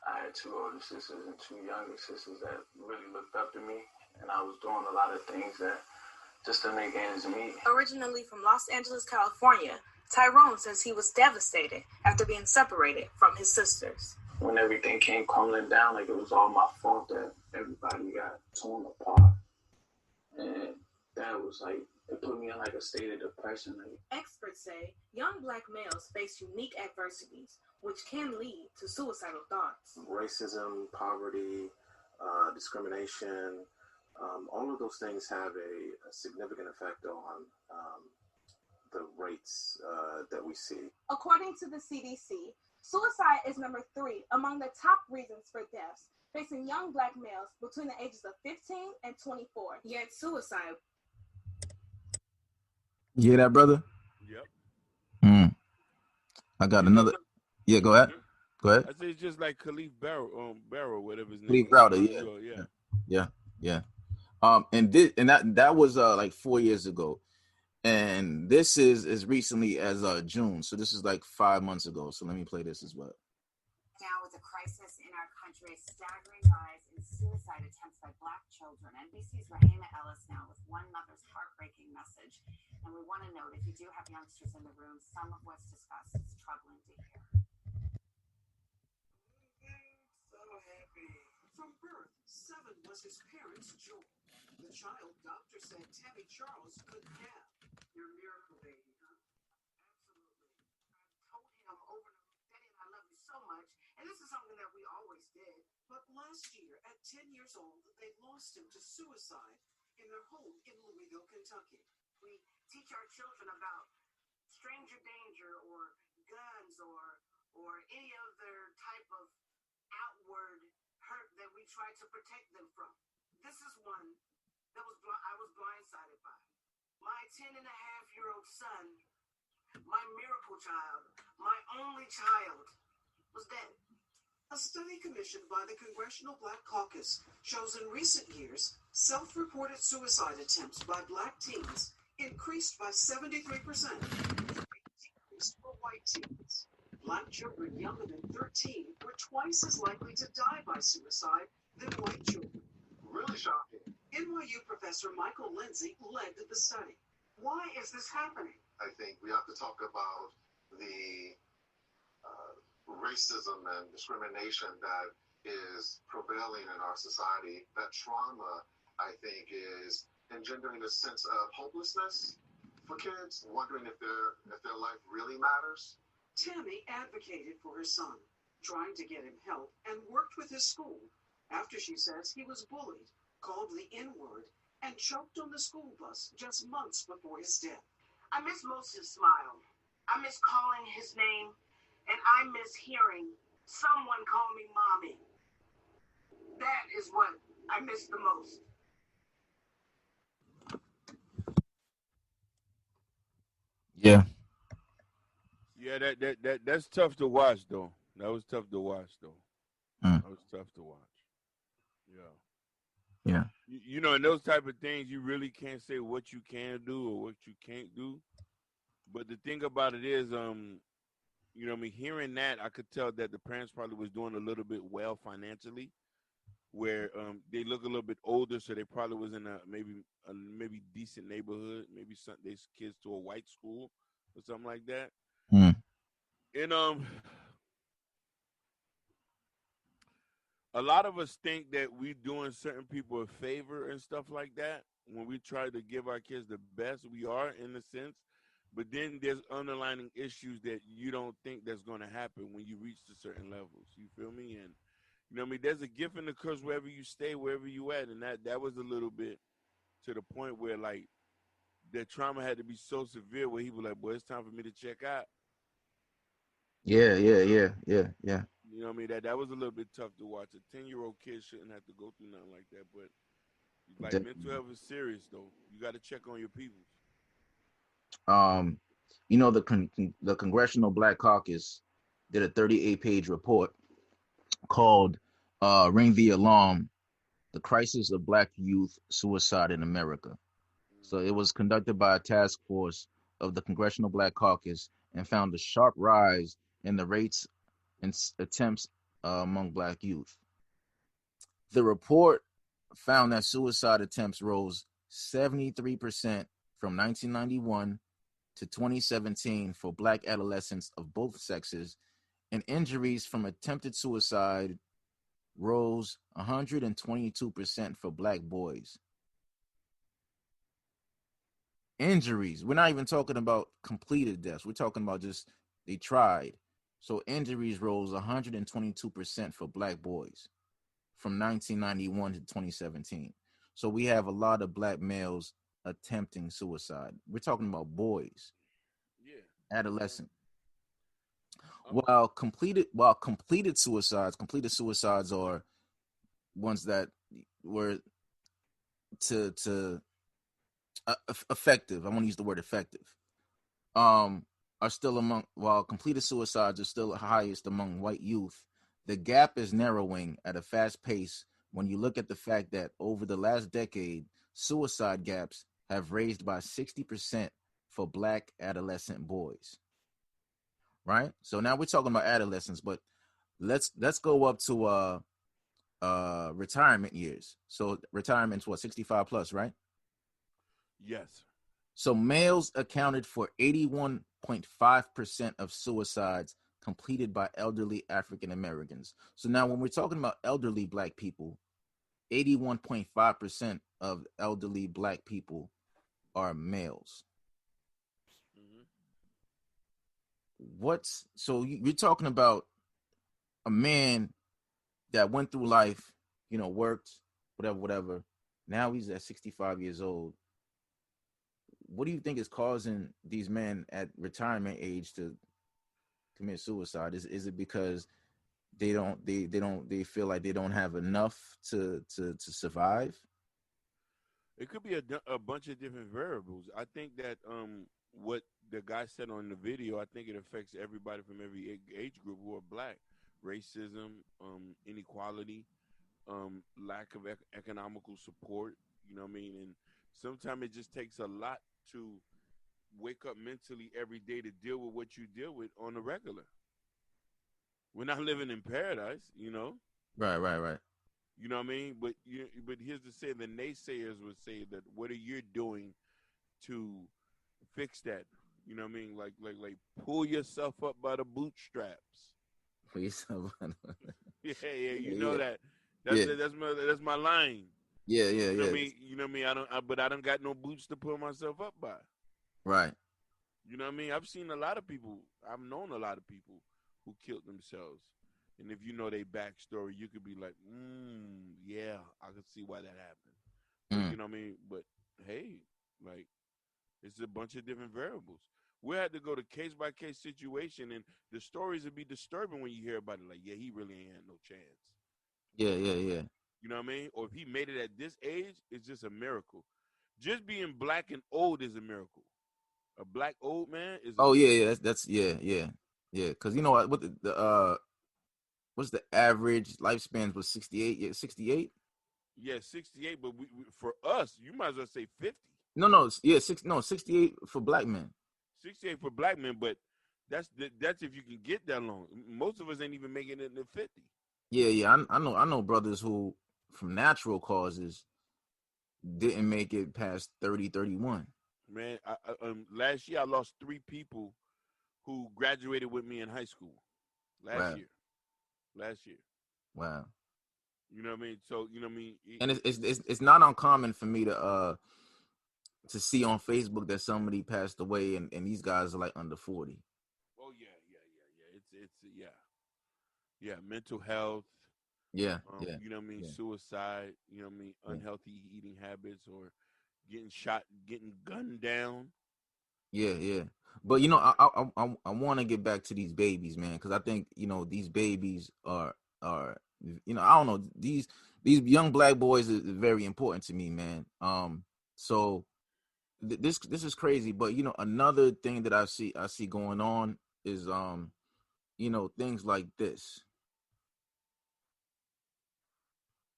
I had 2 older sisters and 2 younger sisters that really looked up to me, and I was doing a lot of things that just to make ends meet. Originally from Los Angeles, California, Tyrone says he was devastated after being separated from his sisters. When everything came crumbling down, like it was all my fault that everybody got torn apart. And that was like, it put me in like a state of depression. Experts say young black males face unique adversities, which can lead to suicidal thoughts. Racism, poverty, discrimination, all of those things have a significant effect on the rates that we see. According to the CDC, suicide is number 3 among the top reasons for deaths, facing young black males between the ages of 15 and 24. Yet suicide. You hear that, brother? Yep. I got another. Yeah, go ahead. Mm-hmm. Go ahead. I say it's just like Khalif Barrow, whatever his name Khalif is. Browder, yeah. And that was like 4 years ago, and this is as recently as June. So this is like 5 months ago. So let me play this as well. Now, with a crisis in our country, a staggering rise in suicide attempts by Black children. NBC's Rahima Ellis now with one mother's heartbreaking message. And we want to note, if you do have youngsters in the room, some of what's discussed is troubling to hear. So happy. From birth, 7 was his parents' joy. The child doctor said Tammy Charles couldn't have. Your miracle baby, huh? Absolutely. I told him over and over, Daddy, I love you so much. And this is something that we always did. But last year, at 10 years old, they lost him to suicide in their home in Louisville, Kentucky. We teach our children about stranger danger or guns or any other type of outward hurt that we try to protect them from. This is one that I was blindsided by. My 10-and-a-half-year-old son, my miracle child, my only child, was dead. A study commissioned by the Congressional Black Caucus shows in recent years, self-reported suicide attempts by black teens increased by 73%, decreased for white teens. Black children younger than 13 were twice as likely to die by suicide than white children. Really shocking. NYU professor Michael Lindsay led the study. Why is this happening? I think we have to talk about the racism and discrimination that is prevailing in our society. That trauma, I think, is engendering a sense of hopelessness for kids, wondering if their life really matters. Tammy advocated for her son, trying to get him help, and worked with his school after she says he was bullied, called the N-word, and choked on the school bus just months before his death. I miss Moses' smile. I miss calling his name, and I miss hearing someone call me mommy. That is what I miss the most. Yeah. Yeah, that's tough to watch though. That was tough to watch though. Mm. That was tough to watch. Yeah. Yeah. You know, and those type of things, you really can't say what you can do or what you can't do. But the thing about it is, you know, hearing that, I could tell that the parents probably was doing a little bit well financially, where they look a little bit older, so they probably was in a maybe decent neighborhood, maybe sent their kids to a white school or something like that. Mm. And a lot of us think that we doing certain people a favor and stuff like that when we try to give our kids the best. We are in a sense, but then there's underlying issues that you don't think that's going to happen when you reach to certain levels. You feel me? And you know what I mean? There's a gift and a curse wherever you stay, wherever you at, and that was a little bit to the point where like the trauma had to be so severe where he was like, "Boy, it's time for me to check out." Yeah, yeah, yeah, yeah, yeah. You know what I mean? That was a little bit tough to watch. A 10-year-old kid shouldn't have to go through nothing like that. But like mental Definitely. health is serious though. You got to check on your people. Um, the Congressional Black Caucus did a 38-page report called "Ring the Alarm: The Crisis of Black Youth Suicide in America." So Mm-hmm. it was conducted by a task force of the Congressional Black Caucus and found a sharp rise in the rates and attempts among Black youth. The report found that suicide attempts rose 73% from 1991 to 2017 for Black adolescents of both sexes, and injuries from attempted suicide rose 122% for Black boys. Injuries, we're not even talking about completed deaths. We're talking about just they tried. So injuries rose 122% for Black boys from 1991 to 2017. So we have a lot of Black males attempting suicide. We're talking about boys, Yeah. adolescent. I'm Completed suicides are ones that were to effective. I want to use the word effective. Um, are still among while completed suicides are still highest among white youth. The gap is narrowing at a fast pace when you look at the fact that over the last decade, suicide gaps have raised by 60% for Black adolescent boys. Right? So now we're talking about adolescents, but let's go up to retirement years. So retirement's what, 65 plus, right? yes. So males accounted for 81.5% of suicides completed by elderly African Americans. So now when we're talking about elderly Black people, 81.5% of elderly Black people are males. Mm-hmm. What's so you're talking about a man that went through life, worked, whatever, whatever. Now he's at 65 years old. What do you think is causing these men at retirement age to commit suicide? Is it because they feel like they don't have enough to survive? It could be a bunch of different variables. I think that what the guy said on the video, I think it affects everybody from every age group who are black. Racism, inequality, lack of economical support. You know what I mean? And sometimes it just takes a lot to wake up mentally every day to deal with what you deal with on a regular. We're not living in paradise, you know. Right, right, right. You know what I mean? But here's the say: the naysayers would say that what are you doing to fix that? You know what I mean? Like pull yourself up by the bootstraps. For yourself. Yeah, yeah, you know Yeah, that. yeah, That's my line. yeah, yeah, You know what yeah. I mean? You know what I mean? But I don't got no boots to pull myself up by. Right. You know what I mean? I've seen a lot of people. I've known a lot of people who killed themselves. And if you know their backstory, you could be like, yeah, I could see why that happened. But Mm. you know what I mean? But hey, like, it's a bunch of different variables. We had to go to case by case situation, and the stories would be disturbing when you hear about it. Like, yeah, he really ain't had no chance. Yeah, yeah, yeah. You know what I mean? Or if he made it at this age, it's just a miracle. Just being black and old is a miracle. A black old man is a Oh yeah, miracle. yeah. That's yeah, yeah, yeah. Because you know what what's the average lifespan was 68? Yeah, 68. Yeah, 68, but for us, you might as well say 50. No, no, yeah, 68 for black men. 68 for black men, but that's if you can get that long. Most of us ain't even making it to 50. Yeah, yeah. I know brothers who from natural causes didn't make it past 30, 31. Man, last year I lost 3 people who graduated with me in high school. Last Wow, year. Last year. wow. You know what I mean? So, you know what I mean? And it's not uncommon for me to see on Facebook that somebody passed away and these guys are like under 40. Oh, yeah, yeah, yeah, yeah. Yeah. Yeah, mental health, Yeah, yeah, you know what I mean? yeah, Suicide, you know what I mean? yeah, Unhealthy eating habits or getting shot, getting gunned down. yeah, yeah. But You know you what know, I mean? I want to get back to these babies, man, because I think these babies are I don't know, these young black boys is very important to me, man. So this is crazy, but another thing that I see going on is things like this.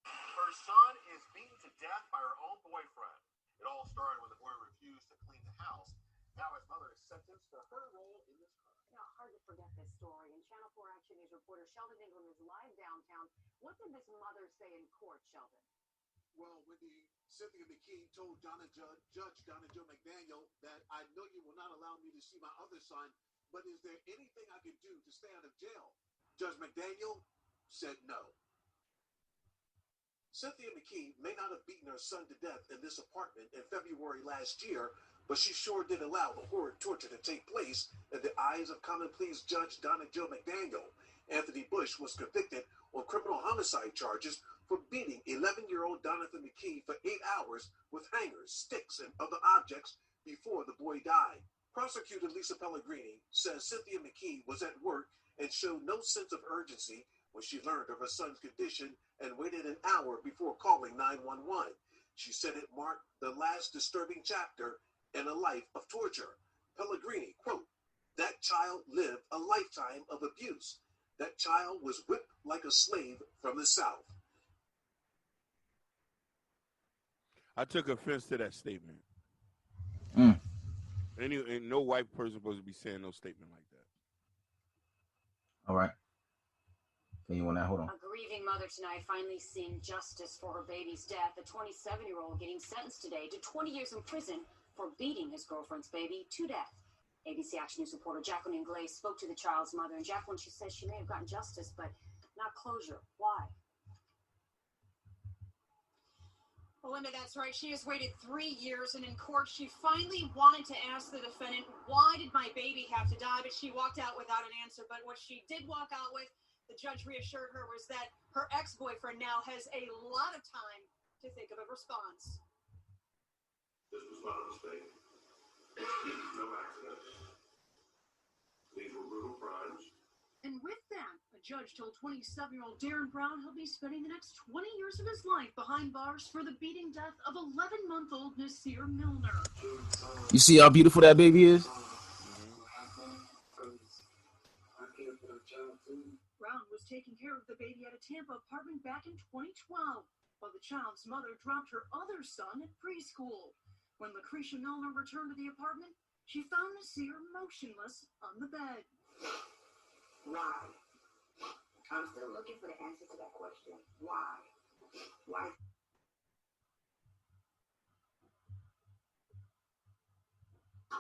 Her son is beaten to death by her own boyfriend. It all started when the boy refused to clean the house. Now his mother is sentenced for her role in this crime. You know, hard to forget this story. And Channel 4 Action News reporter Sheldon Ingram is live downtown. What did this mother say in court, Sheldon? Well, Wendy, Cynthia McKee told Judge Donna Joe McDaniel that I know you will not allow me to see my other son, but is there anything I can do to stay out of jail? Judge McDaniel said no. Cynthia McKee may not have beaten her son to death in this apartment in February last year, but she sure did allow the horrid torture to take place in the eyes of common pleas Judge Donna Joe McDaniel. Anthony Bush was convicted on criminal homicide charges for beating 11-year-old Donathan McKee for 8 hours with hangers, sticks, and other objects before the boy died. Prosecutor Lisa Pellegrini says Cynthia McKee was at work and showed no sense of urgency when she learned of her son's condition and waited an hour before calling 911. She said it marked the last disturbing chapter in a life of torture. Pellegrini, quote, "That child lived a lifetime of abuse. That child was whipped like a slave from the South." I took offense to that statement. Mm. And no white person supposed to be saying no statement like that. All right. Can you want that? Hold on. A grieving mother tonight finally seeing justice for her baby's death. The 27-year-old getting sentenced today to 20 years in prison for beating his girlfriend's baby to death. ABC Action News reporter Jacqueline Glaze spoke to the child's mother, and Jacqueline, she says she may have gotten justice, but not closure. Why? Well, Linda, that's right. She has waited 3 years, and in court, she finally wanted to ask the defendant, why did my baby have to die? But she walked out without an answer. But what she did walk out with, the judge reassured her, was that her ex-boyfriend now has a lot of time to think of a response. This was not a mistake. No accident. These were brutal crimes. judge told 27-year-old Darren Brown he'll be spending the next 20 years of his life behind bars for the beating death of 11-month-old Nasir Milner. You see how beautiful that baby is? Brown was taking care of the baby at a Tampa apartment back in 2012, while the child's mother dropped her other son at preschool. When Lucretia Milner returned to the apartment, she found Nasir motionless on the bed. Why? I'm still looking for the answer to that question. Why? Why?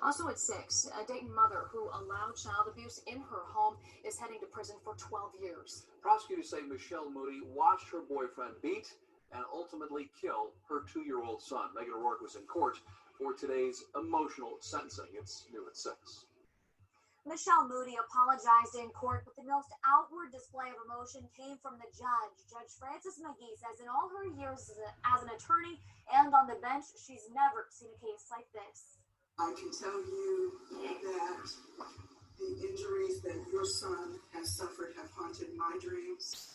Also at 6, a Dayton mother who allowed child abuse in her home is heading to prison for 12 years. Prosecutors say Michelle Moody watched her boyfriend beat and ultimately kill her 2-year-old son. Megan O'Rourke was in court for today's emotional sentencing. It's new at 6. Michelle Moody apologized in court, but the most outward display of emotion came from the judge. Judge Frances McGee says in all her years as an attorney and on the bench, she's never seen a case like this. I can tell you that the injuries that your son has suffered have haunted my dreams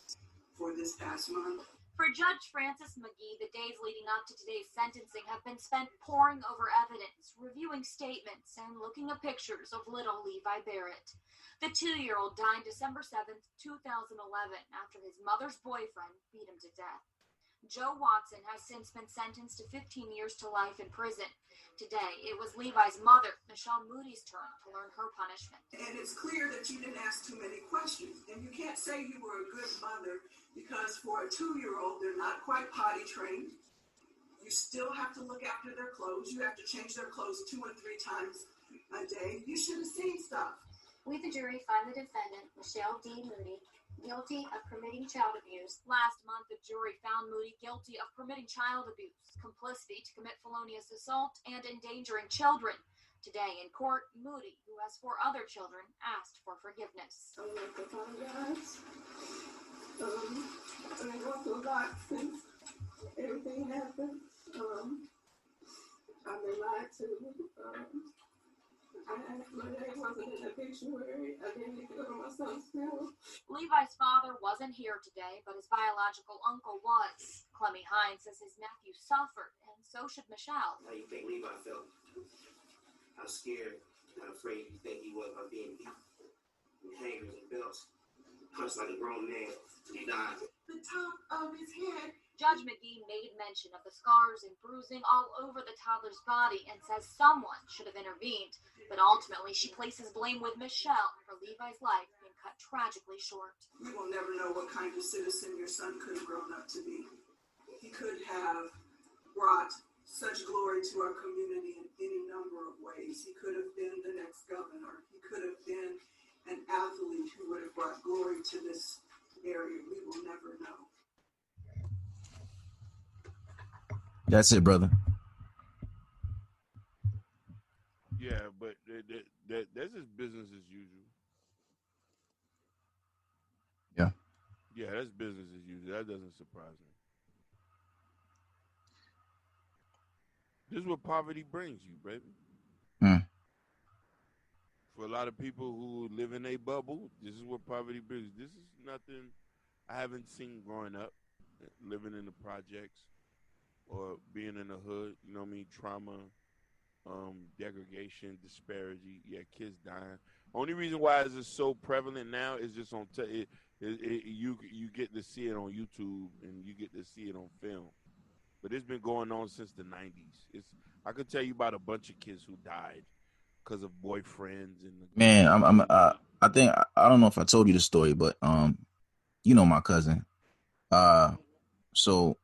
for this past month. For Judge Frances McGee, the days leading up to today's sentencing have been spent poring over evidence, reviewing statements, and looking at pictures of little Levi Barrett. The 2-year-old died December 7th, 2011, after his mother's boyfriend beat him to death. Joe Watson has since been sentenced to 15 years to life in prison. Today, it was Levi's mother, Michelle Moody's turn to learn her punishment. And it's clear that you didn't ask too many questions. And you can't say you were a good mother because for a 2-year-old, they're not quite potty trained. You still have to look after their clothes. You have to change their clothes 2 and 3 times a day. You should have seen stuff. We, the jury, find the defendant, Michelle D. Moody, guilty of permitting child abuse. Last month, the jury found Moody guilty of permitting child abuse, complicity to commit felonious assault, and endangering children. Today in court, Moody, who has 4 other children, asked for forgiveness. I would like to apologize. I've been going through a lot since everything happened. I've been lied to. My name wasn't in the obituary. I didn't need to go to my son's funeral. Levi's father wasn't here today, but his biological uncle was. Clemmy Hines says his nephew suffered, and so should Michelle. How you think Levi felt? How scared and afraid you think he was by being beat with hangers and belts? Punched like a grown man till he died. The top of his head. Judge McGee made mention of the scars and bruising all over the toddler's body and says someone should have intervened. But ultimately, she places blame with Michelle for Levi's life being cut tragically short. We will never know what kind of citizen your son could have grown up to be. He could have brought such glory to our community in any number of ways. He could have been the next governor. He could have been an athlete who would have brought glory to this area. We will never know. That's it, brother. Yeah, but that's just business as usual. Yeah. Yeah, that's business as usual. That doesn't surprise me. This is what poverty brings you, baby. For a lot of people who live in a bubble, this is what poverty brings. This is nothing I haven't seen growing up, living in the projects or being in the hood. You know what I mean? Trauma, degradation, disparity. Yeah, kids dying. Only reason why is it so prevalent now is just on you get to see it on YouTube and you get to see it on film. But it's been going on since the 90s. I could tell you about a bunch of kids who died because of boyfriends and Man, I think I don't know if I told you the story, but you know my cousin. So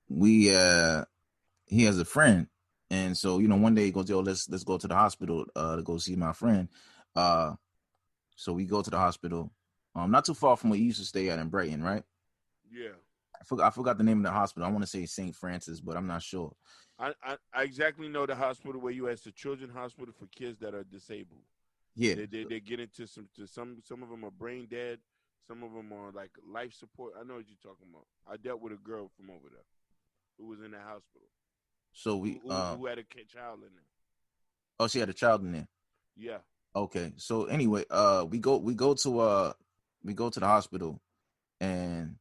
he has a friend, and so one day he goes, yo, let's go to the hospital to go see my friend. So we go to the hospital, not too far from where he used to stay at in Brighton, right? Yeah. I forgot the name of the hospital. I want to say St. Francis, but I'm not sure. I exactly know the hospital where you at. It's a children's hospital for kids that are disabled. Yeah. They get into some of them are brain dead. Some of them are like life support. I know what you're talking about. I dealt with a girl from over there who was in the hospital. So who had a child in there. Oh, she had a child in there. Yeah. Okay. So anyway, we go to we go to the hospital, and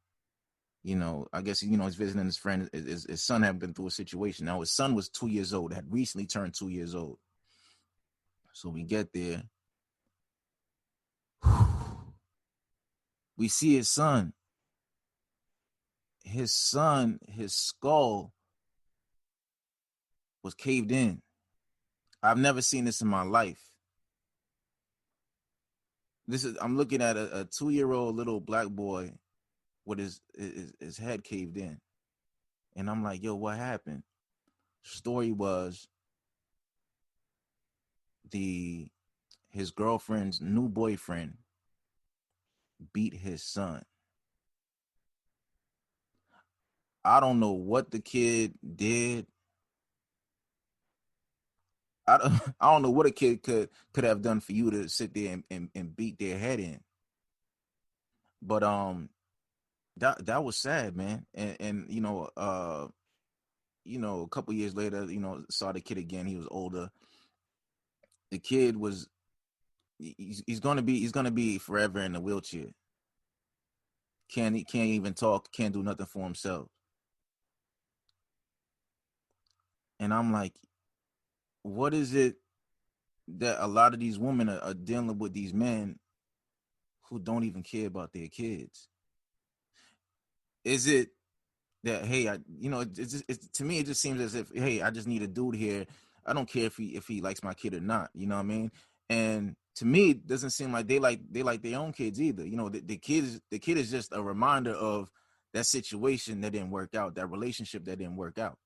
I guess he's visiting his friend. His son had been through a situation. Now his son was 2 years old, had recently turned 2 years old. So we get there. We see his son. His skull was caved in. I've never seen this in my life. I'm looking at a 2-year-old little black boy with his head caved in. And I'm like, yo, what happened? Story was his girlfriend's new boyfriend beat his son. I don't know what the kid did. I don't, I don't know what a kid could have done for you to sit there and beat their head in. But that was sad, man. And a couple years later, saw the kid again. He was older. The kid was he's gonna be forever in a wheelchair. Can't even talk, can't do nothing for himself. And I'm like, what is it that a lot of these women are dealing with these men who don't even care about their kids? Is it that, hey, to me it just seems as if, hey, I just need a dude here. I don't care if he likes my kid or not. You know what I mean? And to me, it doesn't seem like they like their own kids either. The kid is just a reminder of that situation that didn't work out, that relationship that didn't work out.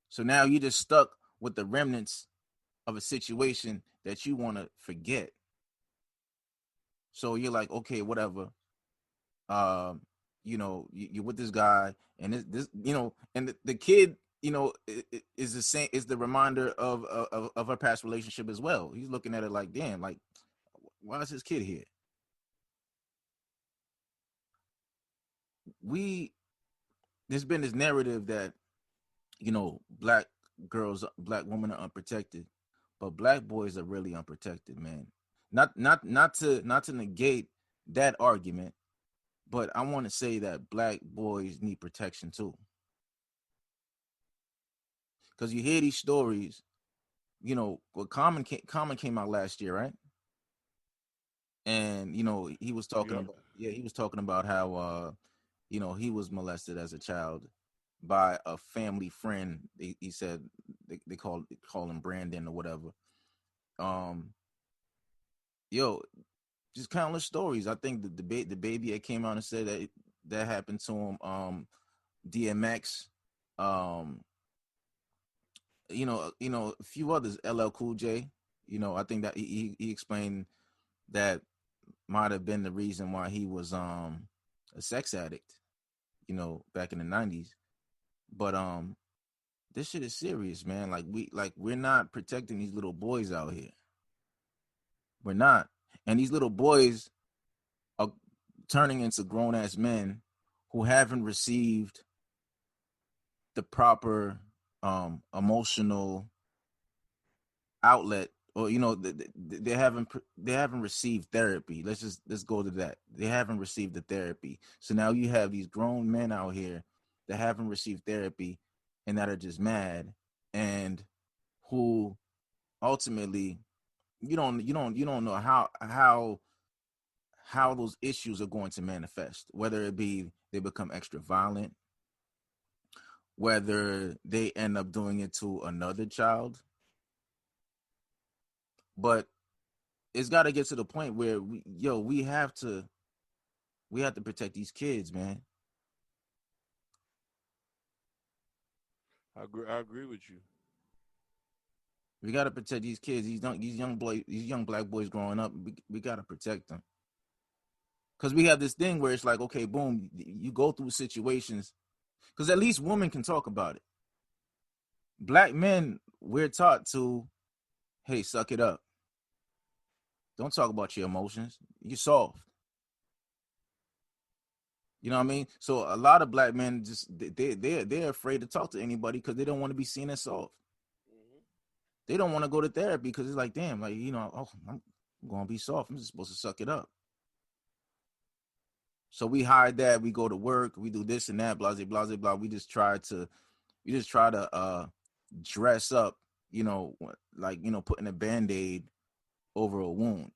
So now you're just stuck with the remnants of a situation that you want to forget. So you're like, okay, whatever. You're with this guy, and and the kid, is the same, is the reminder of her past relationship as well. He's looking at it like, damn, like, why is this kid here? There's been this narrative that, black women are unprotected, but black boys are really unprotected, man. Not to negate that argument, but I want to say that black boys need protection too. Because you hear these stories, Common came out last year, right? And he was talking Yep. about, he was talking about how he was molested as a child by a family friend. He said they call him Brandon or whatever. Yo, just countless stories. I think the baby that came out and said that happened to him. DMX, um, a few others. LL Cool J. I think that he explained that might have been the reason why he was a sex addict. Back in the 90s. But this shit is serious, man. We're not protecting these little boys out here. We're not. And these little boys are turning into grown ass men who haven't received the proper emotional outlet, or they haven't received therapy. Let's go to that. They haven't received the therapy. So now you have these grown men out here that haven't received therapy and that are just mad, and who ultimately you don't know how those issues are going to manifest, whether it be they become extra violent, whether they end up doing it to another child. But it's got to get to the point where we have to protect these kids, man. I agree with you. We got to protect these kids, these young black boys growing up. We got to protect them, because we have this thing where it's like, okay, boom, you go through situations, because at least women can talk about it. Black men, we're taught to, hey, suck it up. Don't talk about your emotions. You're soft. You know what I mean? So a lot of black men just they're afraid to talk to anybody because they don't want to be seen as soft. Mm-hmm. They don't want to go to therapy because it's like, damn, like, oh, I'm going to be soft. I'm just supposed to suck it up. So we hide that. We go to work. We do this and that. Blah blah blah blah. We just try to dress up. Like putting a band-aid over a wound,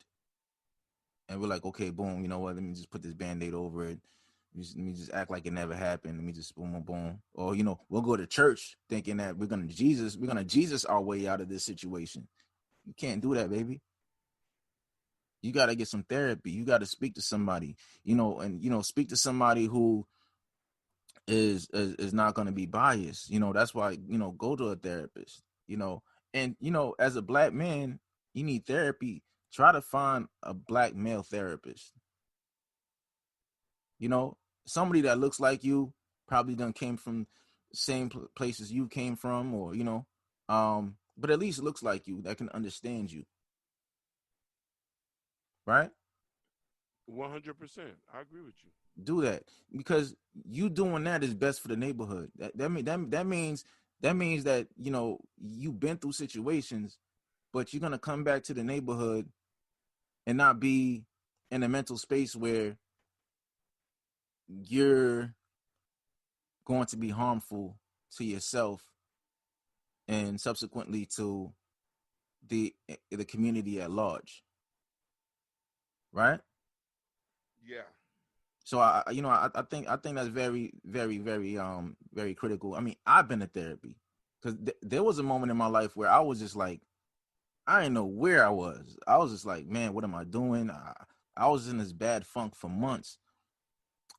and we're like, okay, boom. You know what? Let me just put this band-aid over it. Let me just act like it never happened. Let me just boom, boom, boom. Or we'll go to church thinking that we're gonna Jesus our way out of this situation. You can't do that, baby. You got to get some therapy. You got to speak to somebody, and speak to somebody who is not going to be biased. That's why, go to a therapist, and as a black man, you need therapy. Try to find a black male therapist, somebody that looks like you, probably done came from same places you came from, or but at least looks like you, that can understand you, right? 100%. I agree with you. Do that, because you doing that is best for the neighborhood. That means that you've been through situations, but you're gonna come back to the neighborhood and not be in a mental space where you're going to be harmful to yourself and subsequently to the community at large, right? Yeah. So I think that's very, very, very very critical. I mean, I've been to therapy because there was a moment in my life where I was just like, I didn't know where I was. I was just like, man, what am I doing? I was in this bad funk for months,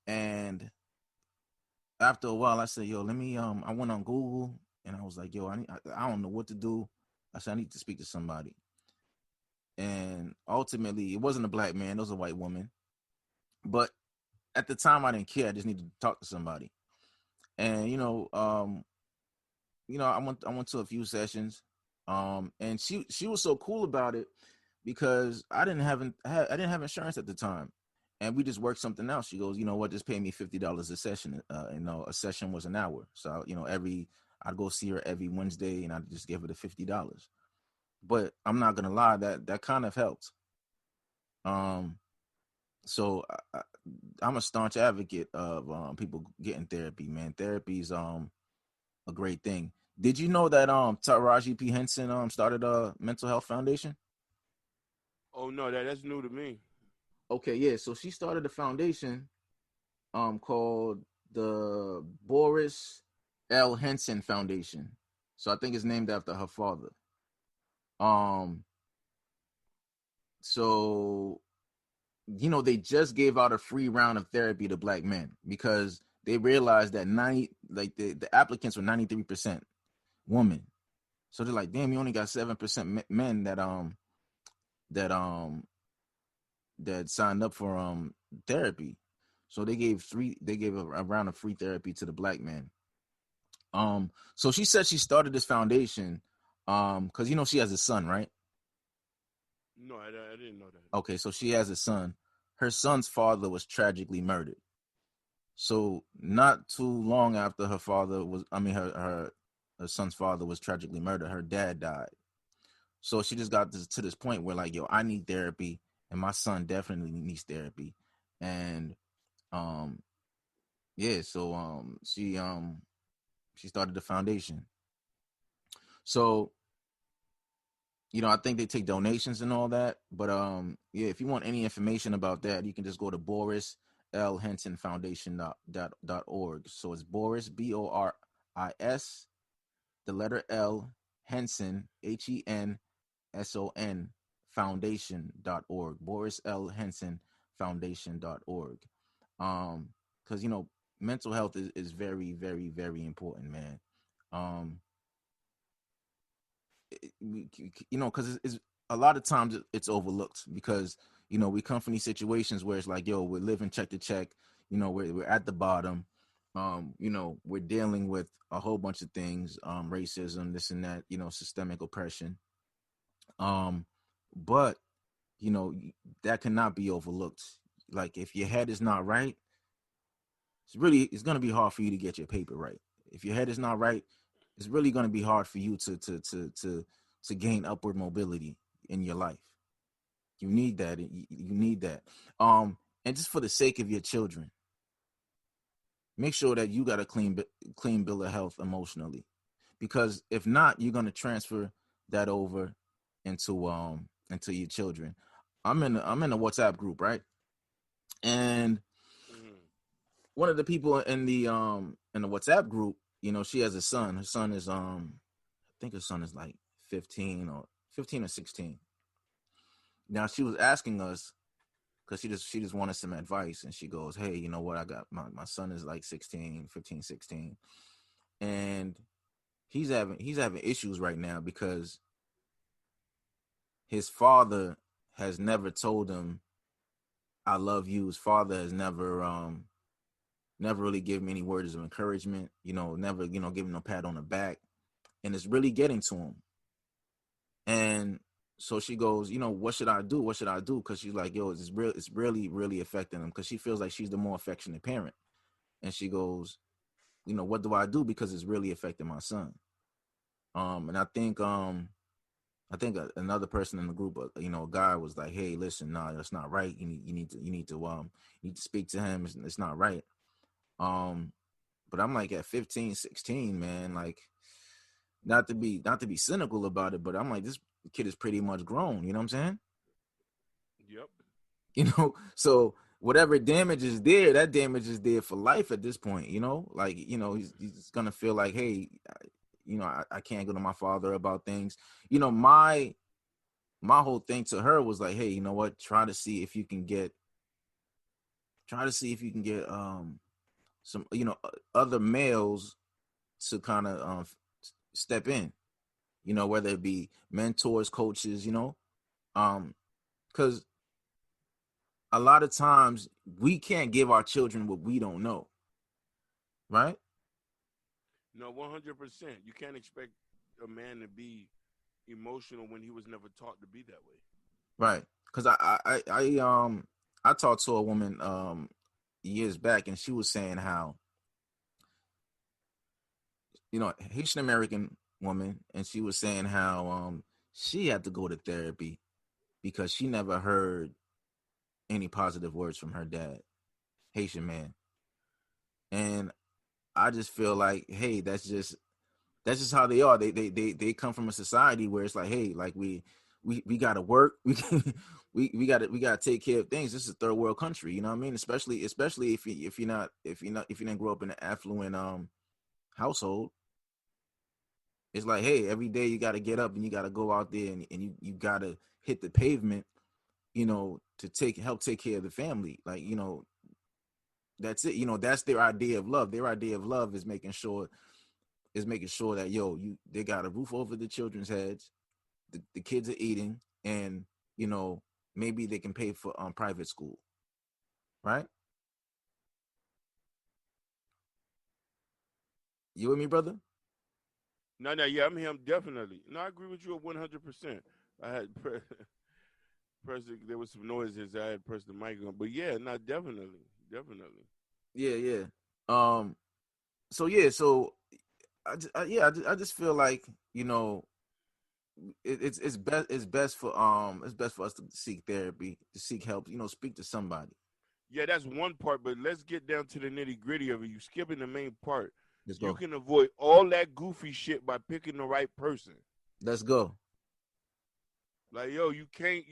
and after a while, I said, yo, let me I went on Google and I was like, yo, I don't know what to do. I said, I need to speak to somebody, and ultimately, it wasn't a black man; it was a white woman. But at the time, I didn't care. I just needed to talk to somebody, and I went to a few sessions, and she was so cool about it because I didn't have insurance at the time, and we just worked something out. She goes, you know what, just pay me $50 a session. A session was an hour, so I'd go see her every Wednesday, and I'd just give her the $50. But I'm not gonna lie, that kind of helped. Um, so I'm a staunch advocate of people getting therapy. Man, therapy's a great thing. Did you know that Taraji P Henson started a mental health foundation? Oh no, that's new to me. Okay, yeah. So she started a foundation called the Boris L. Henson Foundation. So I think it's named after her father. Um so they just gave out a free round of therapy to black men because they realized that 90 like the applicants were 93% women. So they're like, damn, you only got 7% men that that signed up for therapy. So they gave a round of free therapy to the black men. So she said she started this foundation because she has a son, right? No, I didn't know that. Okay, so she has a son. Her son's father was tragically murdered. So not too long after her son's father was tragically murdered, her dad died. So she just got to this point where, like, yo, I need therapy, and my son definitely needs therapy, and um, yeah, so she started the foundation. So I think they take donations and all that, but yeah, if you want any information about that, you can just go to Boris L Henson Foundation dot org. So it's Boris Boris, the letter L, Henson HENSON Foundation.org. Boris L Henson Foundation.org. Because mental health is very, very, very important, man. Um, because it's a lot of times it's overlooked because we come from these situations where it's like, yo, we're living check to check, we're at the bottom, we're dealing with a whole bunch of things, racism, this and that, systemic oppression, but that cannot be overlooked. Like, if your head is not right, it's going to be hard for you to get your paper right. If your head is not right, it's really going to be hard for you to gain upward mobility in your life. You need that. You need that. And just for the sake of your children, make sure that you got a clean bill of health emotionally, because if not, you're gonna transfer that over into your children. I'm in a WhatsApp group, right? And Mm-hmm. one of the people in the WhatsApp group, she has a son. Her son is I think her son is like 15 or 16. Now she was asking us because she just wanted some advice, and she goes, hey, you know what, I got my son is like 16, 15, 16, and he's having issues right now because his father has never told him I love you. His father has never really given me any words of encouragement, never, giving him a pat on the back, and it's really getting to him. And so she goes, what should I do? What should I do? Because she's like, yo, it's really, really affecting him, because she feels like she's the more affectionate parent. And she goes, what do I do? Because it's really affecting my son. And I think another person in the group, a guy was like, hey, listen, nah, that's not right. You need to speak to him. It's not right. But I'm like, at 15, 16, man, like, not to be cynical about it, but I'm like, this kid is pretty much grown. You know what I'm saying? Yep. So whatever damage is there, that damage is there for life at this point. Like, he's gonna feel like, hey, I can't go to my father about things. My whole thing to her was like, hey, you know what? Try to see if you can get some, other males to kind of step in, whether it be mentors, coaches, because a lot of times we can't give our children what we don't know, right? No, 100%. You can't expect a man to be emotional when he was never taught to be that way. Right. Because I talked to a woman years back, and she was saying how, Haitian American woman, and she was saying how she had to go to therapy because she never heard any positive words from her dad, Haitian man. And I just feel like, hey, that's just how they are. They come from a society where it's like, hey, like we gotta work, we gotta take care of things. This is a third world country, you know what I mean? Especially if you didn't grow up in an affluent household. It's like, hey, every day you gotta get up and you gotta go out there, and you gotta hit the pavement, to help take care of the family. Like, that's it. That's their idea of love. Their idea of love is making sure that, they got a roof over the children's heads, the kids are eating, and maybe they can pay for private school, right? You with me, brother? No, no, yeah, I'm him definitely. No, I agree with you 100%. I had there was some noises. I had pressed the mic on, but yeah, not definitely, definitely. Yeah, yeah. Um. So yeah. So I just feel like, it's best for us to seek therapy, to seek help. Speak to somebody. Yeah, that's one part, but let's get down to the nitty gritty of it. You skipping the main part. Let's You go. can avoid all that goofy shit by picking the right person. Let's go. Like, yo, you can't.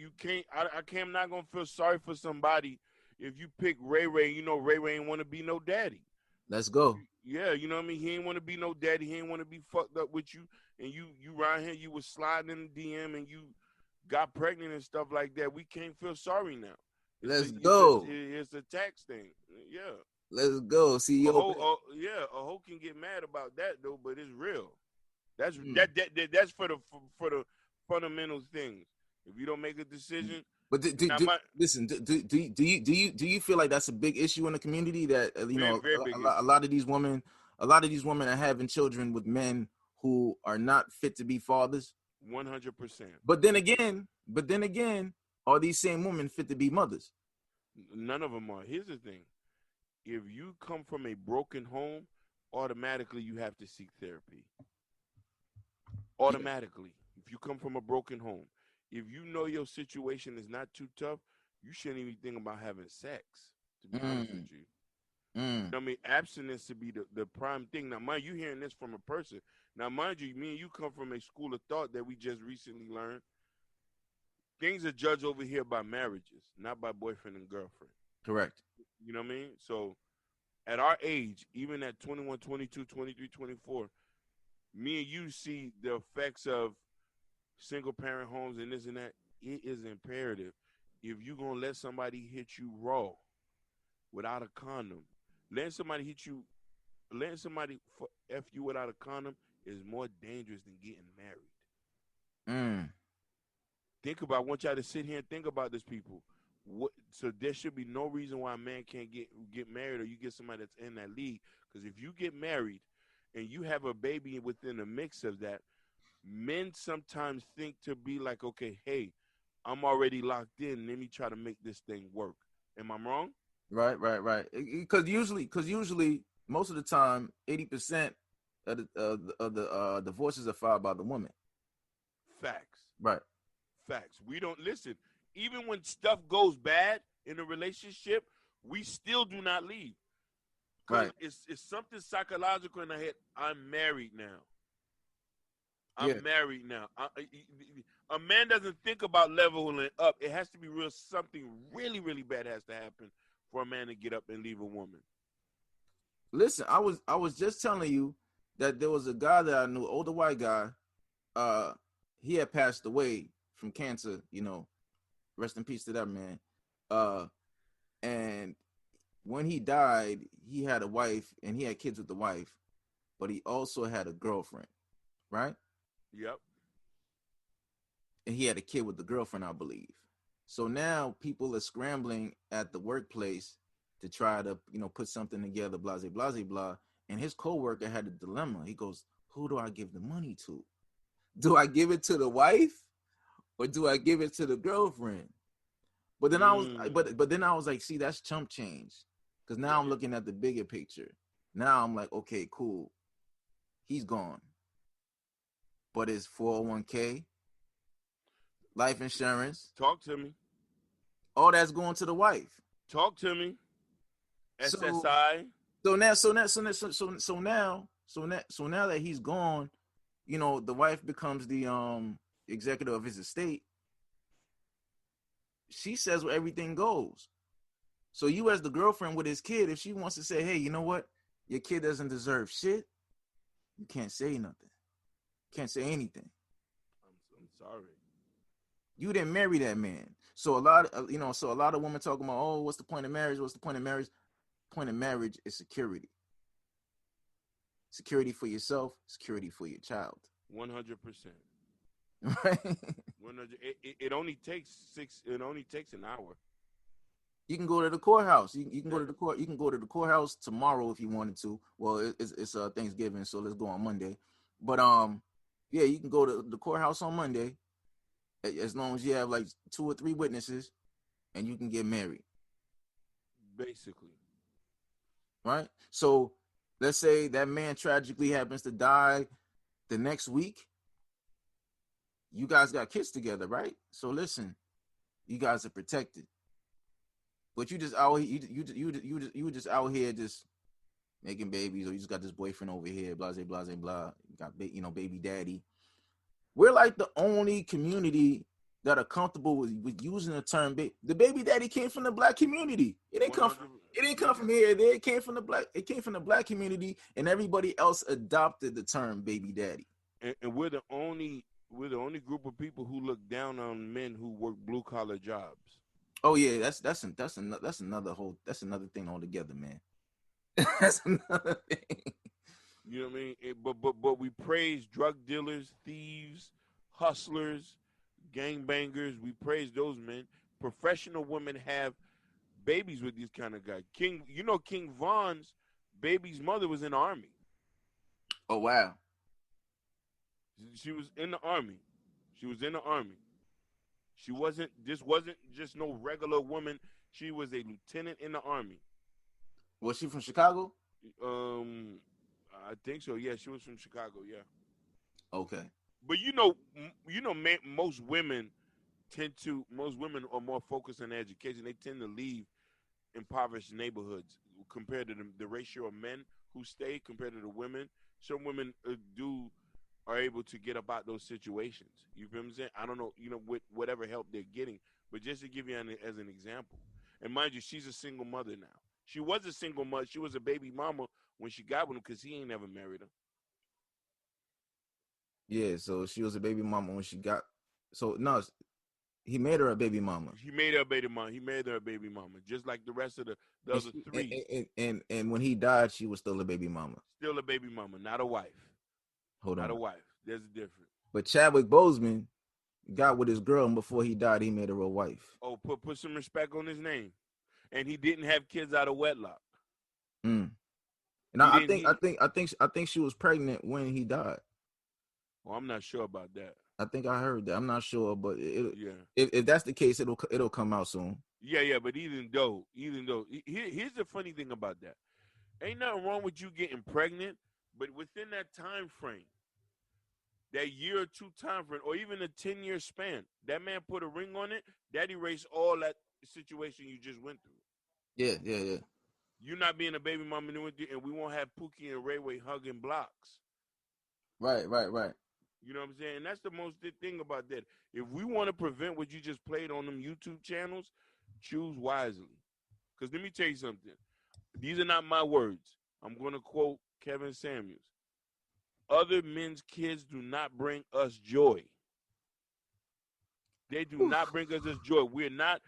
I can't. I'm not gonna feel sorry for somebody if you pick Ray Ray. You know, Ray Ray ain't want to be no daddy. Let's go. Yeah, you know what I mean. He ain't want to be no daddy. He ain't want to be fucked up with you. And you right here, you was sliding in the DM and you got pregnant and stuff like that. We can't feel sorry now. It's a Let's it's a go. it's a tax thing. Yeah. Let's go. See, A yo. hoe, yeah, a hoe can get mad about that though, but it's real. That's Mm. that's for the fundamental things. If you don't make a decision, But now my listen. Do you feel like that's a big issue in the community, that very very big a issue. lot of these women, are having children with men who are not fit to be fathers? 100%. But then again, are these same women fit to be mothers? None of them are. Here's the thing: if you come from a broken home, automatically you have to seek therapy. Yeah, Automatically, if you come from a broken home, if you know your situation is not too tough, you shouldn't even think about having sex, to be honest with you. Mm. I mean, abstinence to be the prime thing. Now, mind you, hearing this from a person. Now, mind you, me and you come from a school of thought that we just recently learned. Things are judged over here by marriages, not by boyfriend and girlfriend. Correct. You know what I mean? So, at our age, even at 21, 22, 23, 24, me and you see the effects of single parent homes and this and that. It is imperative. If you're going to let somebody hit you raw without a condom, letting somebody hit you, letting somebody F you without a condom is more dangerous than getting married. Mm. Think about, I want y'all to sit here and think about this, people. So there should be no reason why a man can't get married, or you get somebody that's in that league. Because if you get married and you have a baby within the mix of that, men sometimes think to be like, okay, hey, I'm already locked in. Let me try to make this thing work. Am I wrong? Right. Because usually, most of the time, 80% of the divorces are filed by the woman. Facts. Right. Facts. We don't listen. Even when stuff goes bad in a relationship, we still do not leave. Because Right. it's something psychological in the head. I'm married now. Yeah. I'm married now. A man doesn't think about leveling up. It has to be real. Something really, really bad has to happen for a man to get up and leave a woman. Listen, I was just telling you that there was a guy that I knew, older white guy. He had passed away from cancer. Rest in peace to that man. And when he died, he had a wife and he had kids with the wife, but he also had a girlfriend, right? Yep. And he had a kid with the girlfriend, I believe. So now people are scrambling at the workplace to try to, put something together, blah, blah, blah, blah. And his coworker had a dilemma. He goes, who do I give the money to? Do I give it to the wife or do I give it to the girlfriend? But then I was like, see, that's chump change. Because now I'm looking at the bigger picture. Now I'm like, okay, cool. He's gone. But his 401k, life insurance. Talk to me. All that's going to the wife. Talk to me. So SSI. So now that he's gone, the wife becomes the executive of his estate. She says where everything goes. So you, as the girlfriend with his kid, if she wants to say, hey, you know what? Your kid doesn't deserve shit, you can't say nothing. Can't say anything. I'm sorry. You didn't marry that man. So a lot of women talking about, oh, what's the point of marriage? What's the point of marriage? Point of marriage is security. Security for yourself, security for your child. 100%. Right? 100. It only takes an hour. You can go to the courthouse. You can go to the court. You can go to the courthouse tomorrow if you wanted to. Well, it's Thanksgiving, so let's go on Monday. But yeah, you can go to the courthouse on Monday, as long as you have like 2 or 3 witnesses, and you can get married. Basically. Right? So let's say that man tragically happens to die the next week. You guys got kids together, right? So listen, you guys are protected. But you just out here, you just out here just making babies, or you just got this boyfriend over here, blah blah blah blah. You got baby daddy. We're like the only community that are comfortable with using the term the baby daddy came from the black community. It didn't come from here. It came from the black community, and everybody else adopted the term baby daddy. And we're the only group of people who look down on men who work blue collar jobs. Oh yeah, that's another thing altogether, man. That's another thing. You know what I mean? But we praise drug dealers, thieves, hustlers, gangbangers. We praise those men. Professional women have babies with these kind of guys. King Von's baby's mother was in the army. Oh wow. She was in the army. This wasn't just no regular woman. She was a lieutenant in the army. Was she from Chicago? I think so. Yeah, she was from Chicago. Yeah. Okay. But most women most women are more focused on education. They tend to leave impoverished neighborhoods compared to the ratio of men who stay compared to the women. Some women are able to get about those situations. You feel what I'm saying? I don't know, with whatever help they're getting, but just to give you as an example. And mind you, she's a single mother now. She was a single mother. She was a baby mama when she got with him because he ain't never married her. Yeah, so she was a baby mama when she got. So no, he made her a baby mama. He made her a baby mama. He made her a baby mama, just like the rest of the other three. And when he died, she was still a baby mama. Still a baby mama, not a wife. Hold on. Not a wife. There's a difference. But Chadwick Boseman got with his girl, and before he died, he made her a wife. Oh, put some respect on his name. And he didn't have kids out of wedlock. And I think she was pregnant when he died. Well, I'm not sure about that. I think I heard that. I'm not sure, but if that's the case, it'll come out soon. Yeah. But even though, here's the funny thing about that. Ain't nothing wrong with you getting pregnant, but within that time frame, that year or two time frame, or even a 10-year span, that man put a ring on it. That erased all that situation you just went through. Yeah. You not being a baby mama, and we won't have Pookie and Rayway hugging blocks. Right. You know what I'm saying? And that's the most thing about that. If we want to prevent what you just played on them YouTube channels, choose wisely. Because let me tell you something. These are not my words. I'm going to quote Kevin Samuels. Other men's kids do not bring us joy. They do not bring us this joy. We're not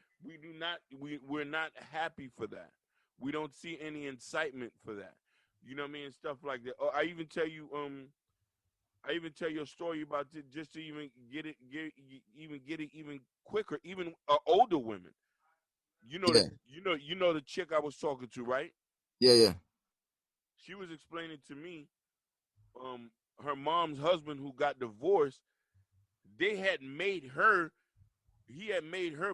happy for that. We don't see any incitement for that. You know what I mean? Stuff like that. I even tell you a story about it just to even get it even quicker. Even older women. You know the chick I was talking to, right? Yeah. She was explaining to me, her mom's husband who got divorced, he had made her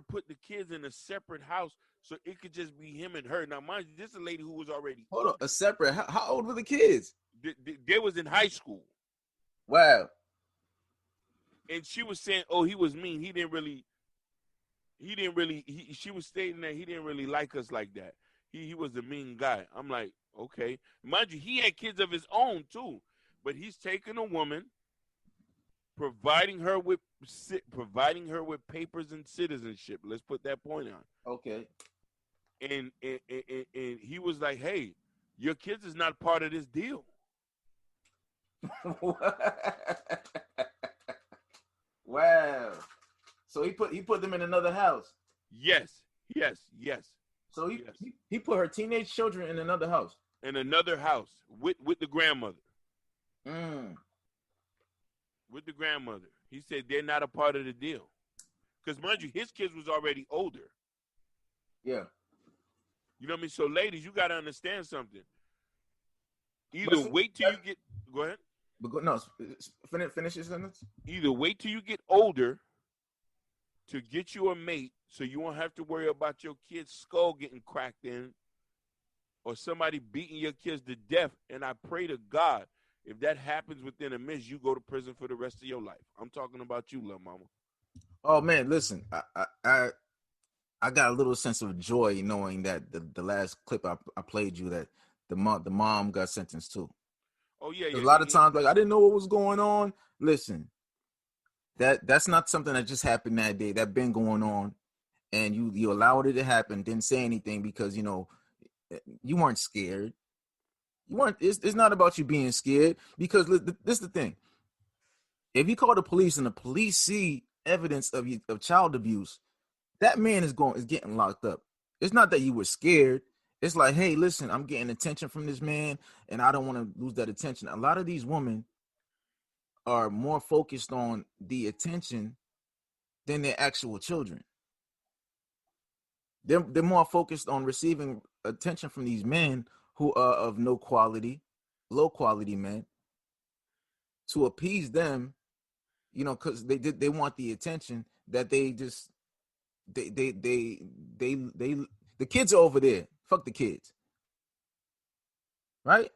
put the kids in a separate house so it could just be him and her. Now, mind you, this is a lady who was already Hold on, a separate. How old were the kids? They was in high school. Wow. And she was saying, "Oh, he was mean. She was stating that he didn't really like us like that. He was a mean guy." I'm like, okay. Mind you, he had kids of his own too, but he's taking a woman, providing her with papers and citizenship. Let's put that point on. Okay. And he was like, "Hey, your kids is not part of this deal." Wow. So he put them in another house. Yes. So he put her teenage children in another house. In another house with the grandmother. With the grandmother. He said they're not a part of the deal. Because mind you, his kids was already older. Yeah. You know what I mean? So ladies, you got to understand something. Either wait till you get, go ahead. Finish your sentence. Either wait till you get older to get you a mate so you won't have to worry about your kid's skull getting cracked in or somebody beating your kids to death. And I pray to God, if that happens within a minute, you go to prison for the rest of your life. I'm talking about you, little mama. Oh man, listen, I got a little sense of joy knowing that the last clip I played you that the mom got sentenced too. Oh yeah. A lot of times, like I didn't know what was going on. Listen, that's not something that just happened that day. That been going on, and you allowed it to happen. Didn't say anything because you weren't scared. You weren't. It's not about you being scared because this is the thing. If you call the police and the police see evidence of child abuse, that man is getting locked up. It's not that you were scared. It's like, hey, listen, I'm getting attention from this man, and I don't want to lose that attention. A lot of these women are more focused on the attention than their actual children. They're more focused on receiving attention from these men who are of no quality, low quality men, to appease them, because they want the attention that they just the kids are over there. Fuck the kids, right?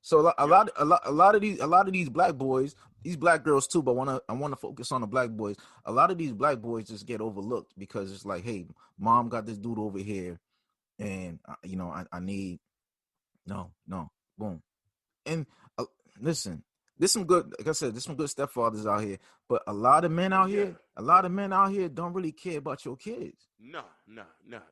So a lot of these black boys these black girls too, but I wanna focus on the black boys. A lot of these black boys just get overlooked because it's like, hey, mom got this dude over here, and I need no, boom. And listen, there's some good, like I said, there's some good stepfathers out here, but a lot of men out here, don't really care about your kids. No.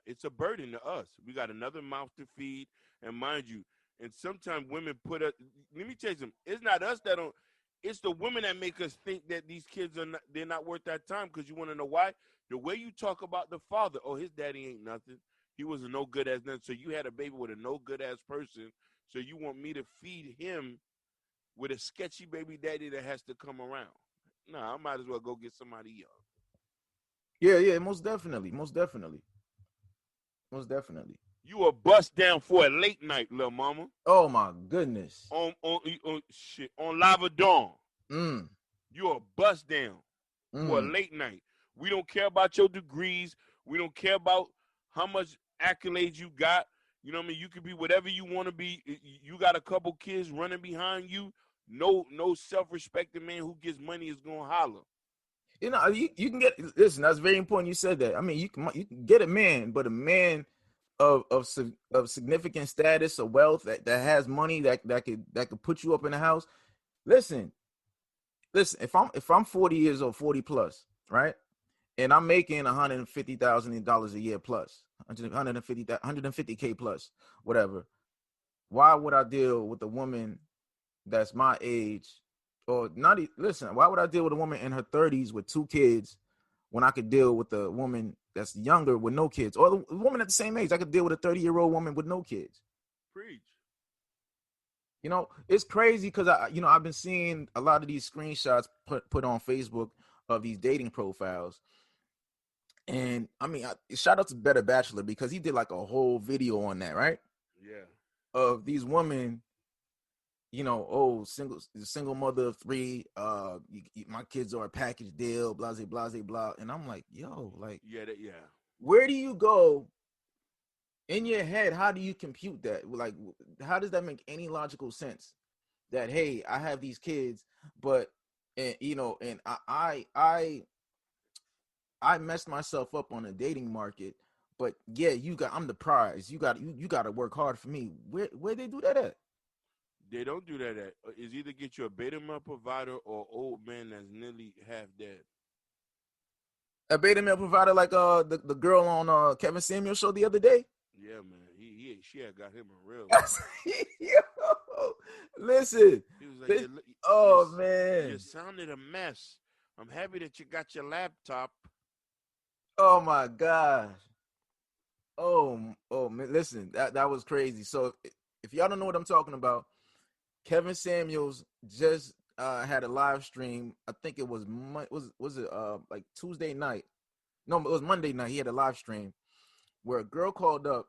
It's a burden to us. We got another mouth to feed, and mind you, and sometimes women put us. Let me tell you something. It's not us that don't. It's the women that make us think that these kids are not. They're not worth that time. Because you want to know why? The way you talk about the father. Oh, his daddy ain't nothing. He was a no good ass nothing. So you had a baby with a no good ass person. So you want me to feed him with a sketchy baby daddy that has to come around? Nah, I might as well go get somebody young. Yeah, most definitely. You a bust down for a late night, little mama. Oh my goodness. On shit on Lava Dawn. Mm. You a bust down for a late night. We don't care about your degrees. We don't care about how much accolades you got. You know what I mean? You could be whatever you want to be. You got a couple kids running behind you. No self-respecting man who gets money is gonna holler. You know, you can get, listen, that's very important you said that. I mean, you can get a man, but a man of significant status or wealth that has money that could put you up in the house. Listen, if I'm 40 years old, 40 plus, right? And I'm making $150,000 a year plus, 150K plus, whatever. Why would I deal with a woman that's my age, or not? Listen, why would I deal with a woman in her 30s with 2 kids when I could deal with a woman that's younger with no kids, or a woman at the same age? I could deal with a 30-year-old woman with no kids. Preach. You know, it's crazy because I've been seeing a lot of these screenshots put on Facebook of these dating profiles. And I mean, shout out to Better Bachelor because he did like a whole video on that, right? Yeah. Of these women, single mother of 3, my kids are a package deal, blah, blah, blah, blah. And I'm like, yo, like, yeah. Where do you go in your head? How do you compute that? Like, how does that make any logical sense? That, hey, I have these kids, but, and I messed myself up on a dating market, but yeah, I'm the prize. You got to work hard for me. Where they do that at? They don't do that at. It's either get you a beta male provider or old man that's nearly half dead. A beta male provider like the girl on Kevin Samuel's show the other day. Yeah, man. She had got him a real. Yo, listen. He was like, man, you sounded a mess. I'm happy that you got your laptop. Oh my gosh. Oh man, listen, that was crazy. So if y'all don't know what I'm talking about, Kevin Samuels just had a live stream. I think it was like Tuesday night. No, it was Monday night. He had a live stream where a girl called up,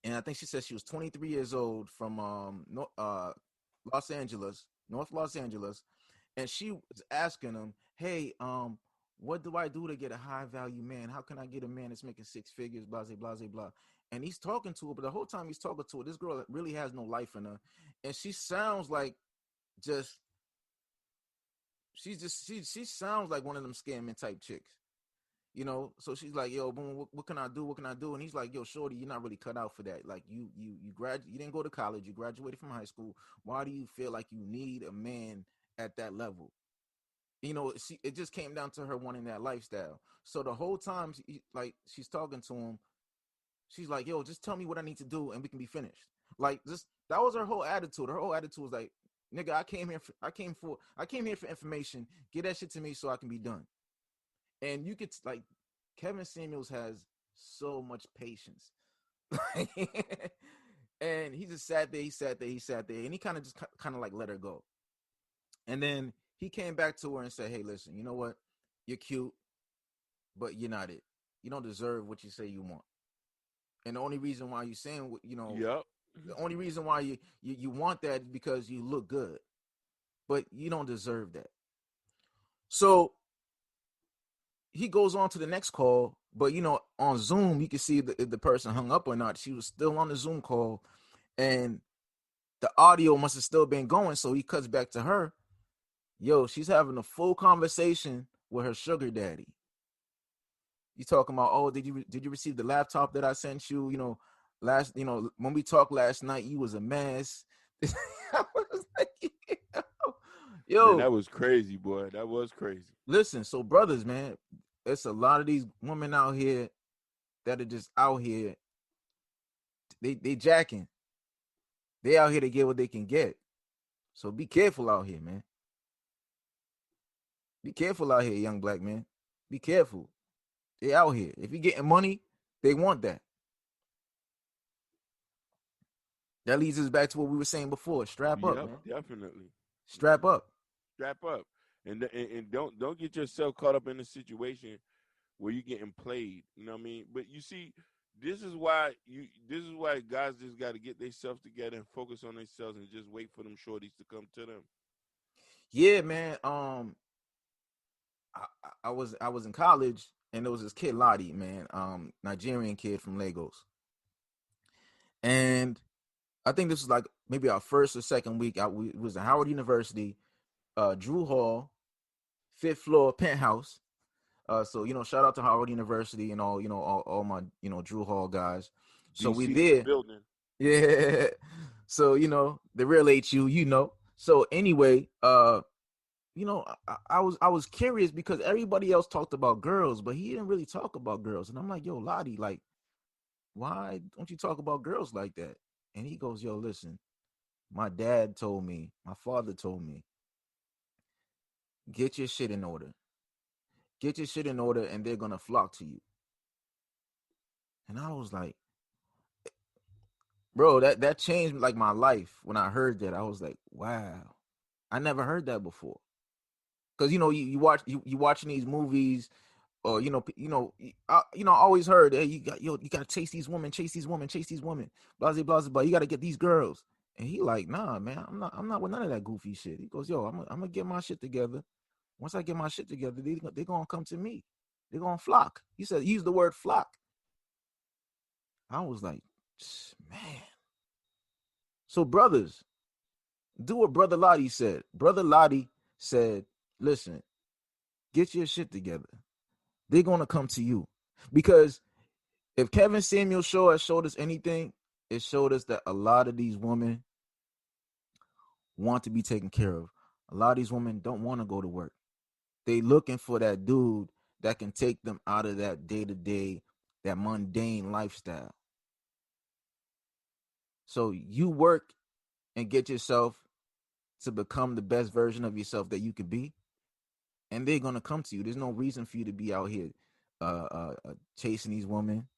and I think she said she was 23 years old from Los Angeles, North Los Angeles, and she was asking him, "Hey, what do I do to get a high value man? How can I get a man that's making 6 figures, blah, blah, blah, blah." And he's talking to her, but the whole time he's talking to her, this girl really has no life in her. And she sounds like she sounds like one of them scamming type chicks. So she's like, "Yo, boom, what can I do? What can I do?" And he's like, "Yo, shorty, you're not really cut out for that. Like, you didn't go to college, you graduated from high school. Why do you feel like you need a man at that level?" It just came down to her wanting that lifestyle. So the whole time, she's talking to him, she's like, "Yo, just tell me what I need to do, and we can be finished." Like, that was her whole attitude. Her whole attitude was like, "Nigga, I came here for information. Get that shit to me so I can be done." And you could Kevin Samuels has so much patience, and he just sat there, and he kind of like let her go. And then he came back to her and said, "Hey, listen, you know what? You're cute, but you're not it. You don't deserve what you say you want. And the only reason why you're saying, Yep. The only reason why you want that is because you look good, but you don't deserve that." So he goes on to the next call, but on Zoom, you can see if the person hung up or not. She was still on the Zoom call, and the audio must have still been going. So he cuts back to her, Yo, she's having a full conversation with her sugar daddy. You talking about, oh, did you receive the laptop that I sent you? When we talked last night, you was a mess. I was like, Man, yo, that was crazy, boy. That was crazy. listen. So, brothers, man, it's a lot of these women out here that are just out here. They jacking. They out here to get what they can get. So be careful out here, man. Be careful out here, young black man. Be careful. They out here. If you're getting money, they want that. That leads us back to what we were saying before. Strap up, Yep, man. definitely. Strap up. Strap up, and don't get yourself caught up in a situation where you're getting played. You know what I mean? But you see, this is why guys just got to get themselves together and focus on themselves and just wait for them shorties to come to them. Yeah, man. I was in college and there was this kid Lottie, man, Nigerian kid from Lagos, and I think this was like maybe our first or second week out. We was at Howard University, Drew Hall, fifth floor penthouse. So shout out to Howard University and all all my Drew Hall guys. So we DC in the there, building. yeah. So the real HU. So anyway, I was curious because everybody else talked about girls, but he didn't really talk about girls. And I'm like, yo, Lottie, like, why don't you talk about girls like that? And he goes, yo, listen, my dad told me, my father told me, get your shit in order. Get your shit in order and they're gonna flock to you. And I was like, bro, that changed like my life when I heard that. I was like, wow. I never heard that before. Cause you watching these movies or I always heard, hey, you gotta chase these women, chase these women, chase these women, blah blah blah blah. You gotta get these girls. And he like, nah, man, I'm not with none of that goofy shit. He goes, yo, I'm gonna get my shit together. Once I get my shit together, they're gonna come to me. They're gonna flock. He said, use the word flock. I was like, man. So brothers, do what Brother Lottie said. Brother Lottie said, listen, get your shit together. They're gonna come to you. Because if Kevin Samuel's show has showed us anything, it showed us that a lot of these women want to be taken care of. A lot of these women don't want to go to work. They looking for that dude that can take them out of that day-to-day, that mundane lifestyle. So you work and get yourself to become the best version of yourself that you could be, and they're gonna come to you. There's no reason for you to be out here chasing these women.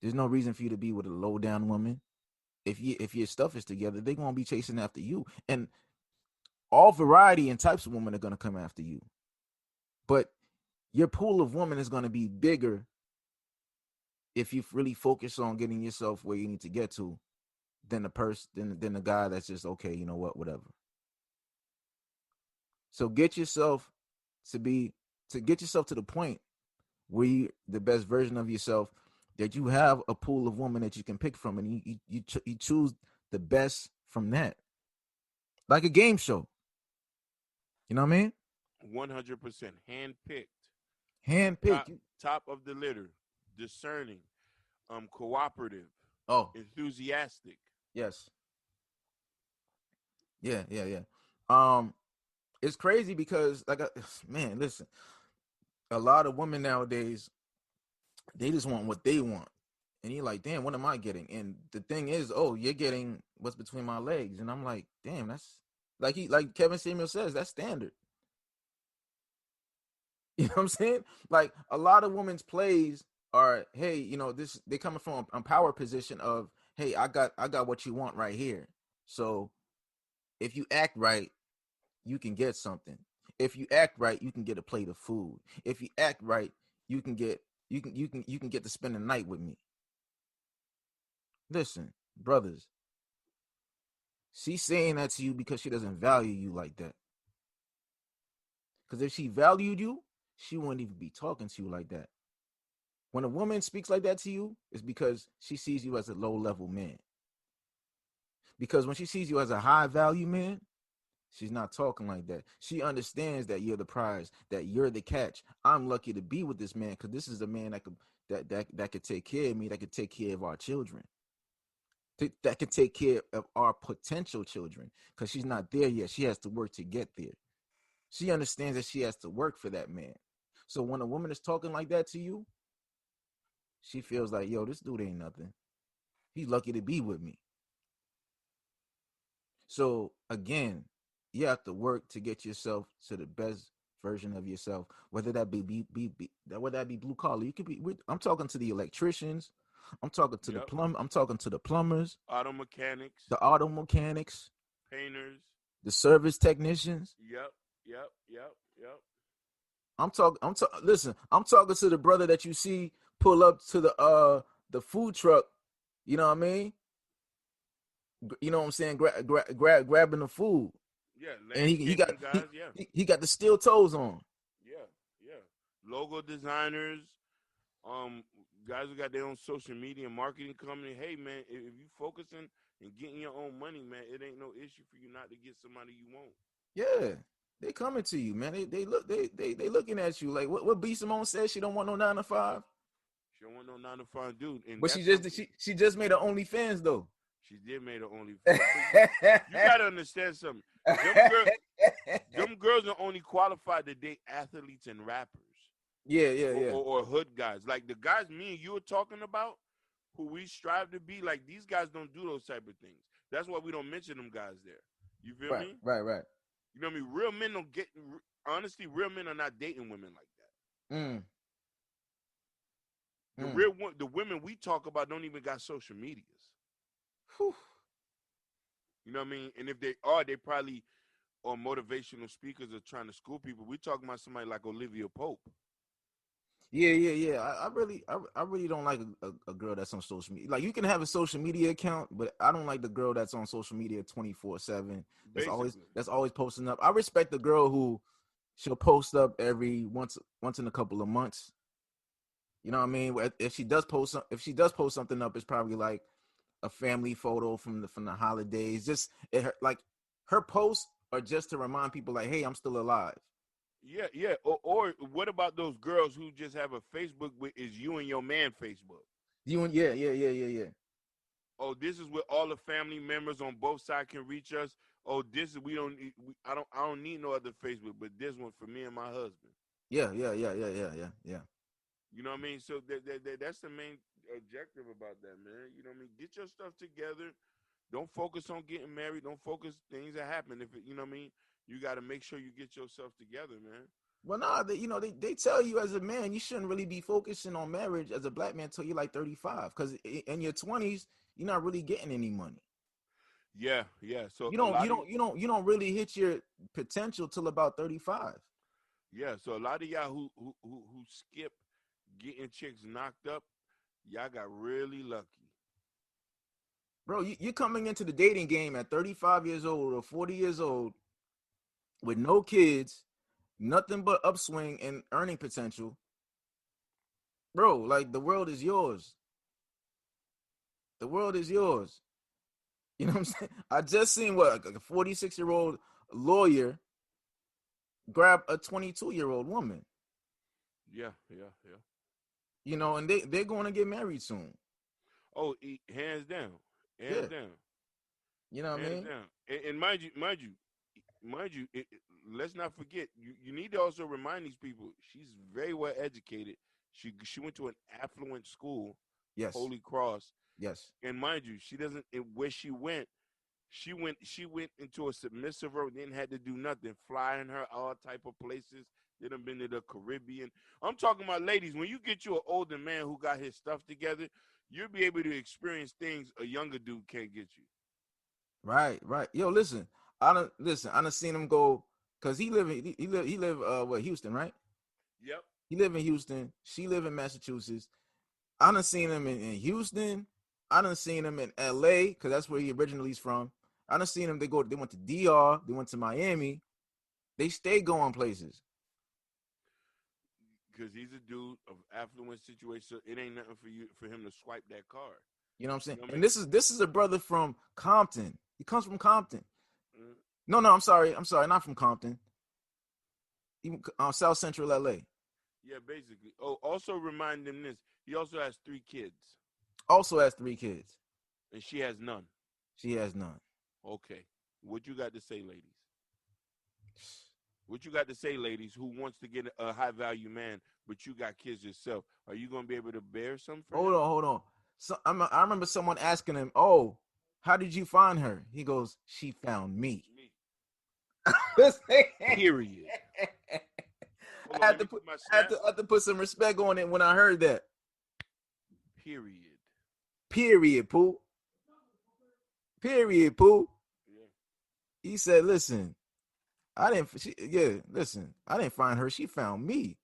There's no reason for you to be with a low down woman. If your stuff is together, they're gonna be chasing after you. And all variety and types of women are gonna come after you. But your pool of women is gonna be bigger if you really focus on getting yourself where you need to get to than the guy that's just okay, you know what, whatever. So get yourself to the point where you the best version of yourself, that you have a pool of women that you can pick from, and you choose the best from that, like a game show. You know what I mean? 100% handpicked, Handpick. top of the litter, discerning, cooperative, Oh enthusiastic. yes, yeah. It's crazy because man, listen, a lot of women nowadays, they just want what they want. And you're like, damn, what am I getting? And the thing is, oh, you're getting what's between my legs. And I'm like, damn, that's like Kevin Samuel says, that's standard. You know what I'm saying? Like a lot of women's plays are, hey, this they coming from a power position of, hey, I got what you want right here. So if you act right, you can get something. If you act right, you can get a plate of food. If you act right, you can get to spend the night with me. Listen, brothers, she's saying that to you because she doesn't value you like that. Because if she valued you, she wouldn't even be talking to you like that. When a woman speaks like that to you, it's because she sees you as a low level man. Because when she sees you as a high value man, She's not talking like that. She understands that you're the prize, that you're the catch. I'm lucky to be with this man because this is a man that could take care of me, that could take care of our children, that could take care of our potential children. Because she's not there yet. She has to work to get there. She understands that she has to work for that man. So when a woman is talking like that to you, she feels like, yo, this dude ain't nothing. He's lucky to be with me. So again, you have to work to get yourself to the best version of yourself, whether that whether that be blue collar. You could be. I'm talking to the electricians. I'm talking to the Yep. I'm talking to the plumbers, Auto mechanics, the auto mechanics, painters. the service technicians. Yep. Yep. Yep. Yep. I'm talking. Listen, I'm talking to the brother that you see pull up to the food truck. You know what I mean? You know what I'm saying? Grabbing the food, Yeah. and Landscaping guys. Yeah. he got the steel toes on. Yeah. Yeah. Logo designers. Um, Guys who got their own social media and marketing company. Hey, man, if you focusing and getting your own money, man, it ain't no issue for you not to get somebody you want. Yeah, they coming to you, man. They looking at you like what B Simone said. She don't want no 9 to 5, She don't want no 9 to 5 dude, and but that's she just made her OnlyFans though. she did made her OnlyFans. You gotta understand something. Them girls are only qualified to date athletes and rappers. Yeah. Or hood guys. Like the guys me and you were talking about, who we strive to be, like these guys don't do those type of things. That's why we don't mention them guys there. You feel Right, me? right. You know what I mean? Real men don't get, honestly, real men are not dating women like that. Mm. The women we talk about don't even got social medias. Whew. You know what I mean? And if they are, they probably are motivational speakers or trying to school people. We talking about somebody like Olivia Pope. Yeah. I really don't like a girl that's on social media. Like you can have a social media account, but I don't like the girl that's on social media 24/7. That's always posting up. I respect the girl who she'll post up every once in a couple of months. You know what I mean? If she does post something up, it's probably like a family photo from the holidays. Just like her posts are just to remind people like, hey, I'm still alive. Yeah. Or what about those girls who just have a Facebook with is you and your man Facebook? Yeah. Oh, this is where all the family members on both sides can reach us. Oh, this is I don't need no other Facebook, but this one for me and my husband. Yeah. You know what I mean? So that's the main objective about that, man. You know what I mean? Get your stuff together. Don't focus on getting married. Don't focus things that happen. You know what I mean? You got to make sure you get yourself together, man. Well, nah, they tell you as a man you shouldn't really be focusing on marriage as a black man till you're like 35, because in your 20s you're not really getting any money. Yeah. So You don't really hit your potential till about 35. Yeah, so a lot of y'all who skip getting chicks knocked up, y'all got really lucky. Bro, you're coming into the dating game at 35 years old or 40 years old with no kids, nothing but upswing and earning potential. Bro, like the world is yours. The world is yours. You know what I'm saying? I just seen like a 46-year-old lawyer grab a 22-year-old woman. Yeah. You know, and they're going to get married soon. Oh, hands down. Yeah. Down. You know what I mean? Down. And mind you, let's not forget, you need to also remind these people, she's very well educated. She went to an affluent school, Yes. Holy Cross. Yes. And mind you, she doesn't, where she went into a submissive role, didn't have to do nothing, flying her all type of places. They done been to the Caribbean. I'm talking about ladies, when you get you an older man who got his stuff together, you'll be able to experience things a younger dude can't get you. Right. Yo, listen. I done seen him go, cause he live Houston, right? Yep. He live in Houston. She live in Massachusetts. I done seen him in Houston. I done seen him in LA, cause that's where he originally is from. I done seen him. They went to DR. They went to Miami. They stay going places. Because he's a dude of affluent situation, so it ain't nothing for him to swipe that card. You know what I'm saying? You know what I And mean? this is a brother from Compton. He comes from Compton. No, I'm sorry, not from Compton. Even South Central LA. Yeah, basically. Oh, also remind them this. He also has 3 kids, Also has 3 kids. and she has none. She has none. Okay. What you got to say, ladies? What you got to say, ladies, who wants to get a high value man, but you got kids yourself? Are you gonna be able to bear some for him? Hold on. So I remember someone asking him, "Oh, how did you find her?" He goes, "She found me." Me. I Period. Hold on, had let to me put see my I had snap. to put some respect on it when I heard that. Period. Period, Pooh. Period, Pooh. Yeah. He said, "Listen, I didn't. Listen, I didn't find her. She found me."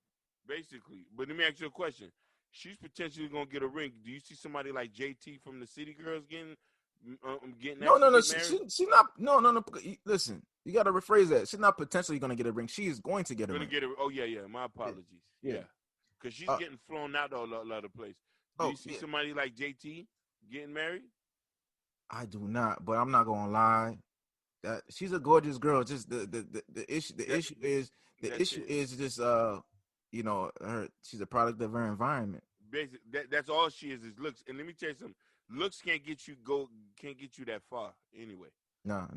Basically. But let me ask you a question. She's potentially gonna get a ring. Do you see somebody like JT from the City Girls getting No, actually no, no. get She, married? she, she not. No, no, no. Listen, you got to rephrase that. She's not potentially going to get a ring. She is going to get a Gonna ring. get a. Oh yeah. My apologies. Yeah. Yeah. Because she's Uh, getting flown out all over the place. Do you oh, see yeah. somebody like JT getting married? I do not, but I'm not gonna lie. That she's a gorgeous girl. Just the issue. The That, issue is that's it. just her. She's a product of her environment. Basic. That's all she is looks. And let me tell you something. Looks can't get you that far anyway. No.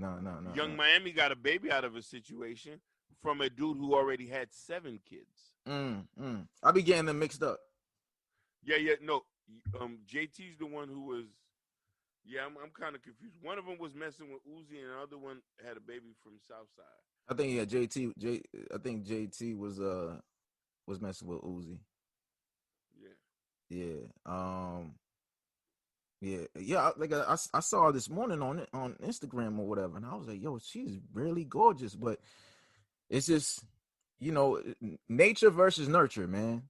Young Miami got a baby out of a situation from a dude who already had 7 kids. I be getting them mixed up. Yeah. No. JT's the one who was. Yeah, I'm kind of confused. One of them was messing with Uzi, and the other one had a baby from Southside. I think I think JT was messing with Uzi. Yeah. Yeah. Yeah. Like I saw her this morning on Instagram or whatever, and I was like, "Yo, she's really gorgeous." But it's just, nature versus nurture, man.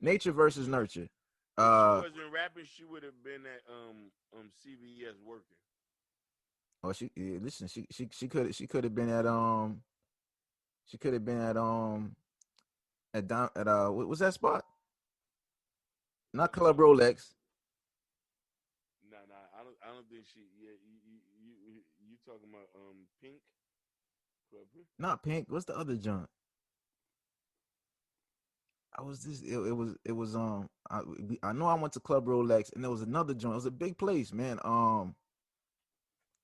Nature versus nurture. If she wasn't rapping, she would have been at CVS working. Listen, she could have been at what was that spot? Not Club Rolex. Nah. I don't think she. Yeah, you talking about Pink Club? Not Pink. What's the other joint? I was just it was I know I went to Club Rolex and there was another joint. It was a big place, man.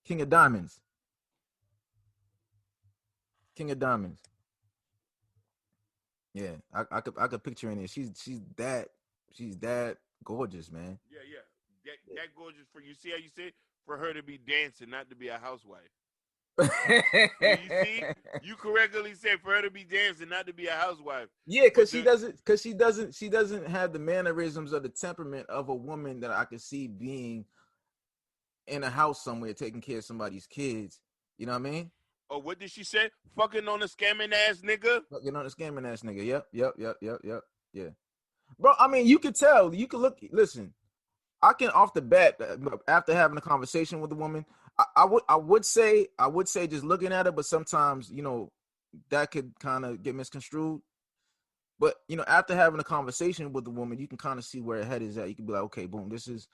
King of Diamonds. King of Diamonds. Yeah, I could picture in it. She's that gorgeous, man. Yeah. That gorgeous for you. See how you say for her to be dancing, not to be a housewife. You see, you correctly said for her to be dancing, not to be a housewife. Yeah, because she doesn't have the mannerisms or the temperament of a woman that I could see being in a house somewhere taking care of somebody's kids. You know what I mean? Oh, what did she say? Fucking on a scamming ass nigga. Fucking on a scamming ass nigga. Yep. Yeah. Bro, I mean, you could tell. You could look. Listen, I can off the bat after having a conversation with a woman. I would say just looking at her, but sometimes that could kind of get misconstrued. But after having a conversation with the woman, you can kind of see where her head is at. You can be like, okay, boom, this is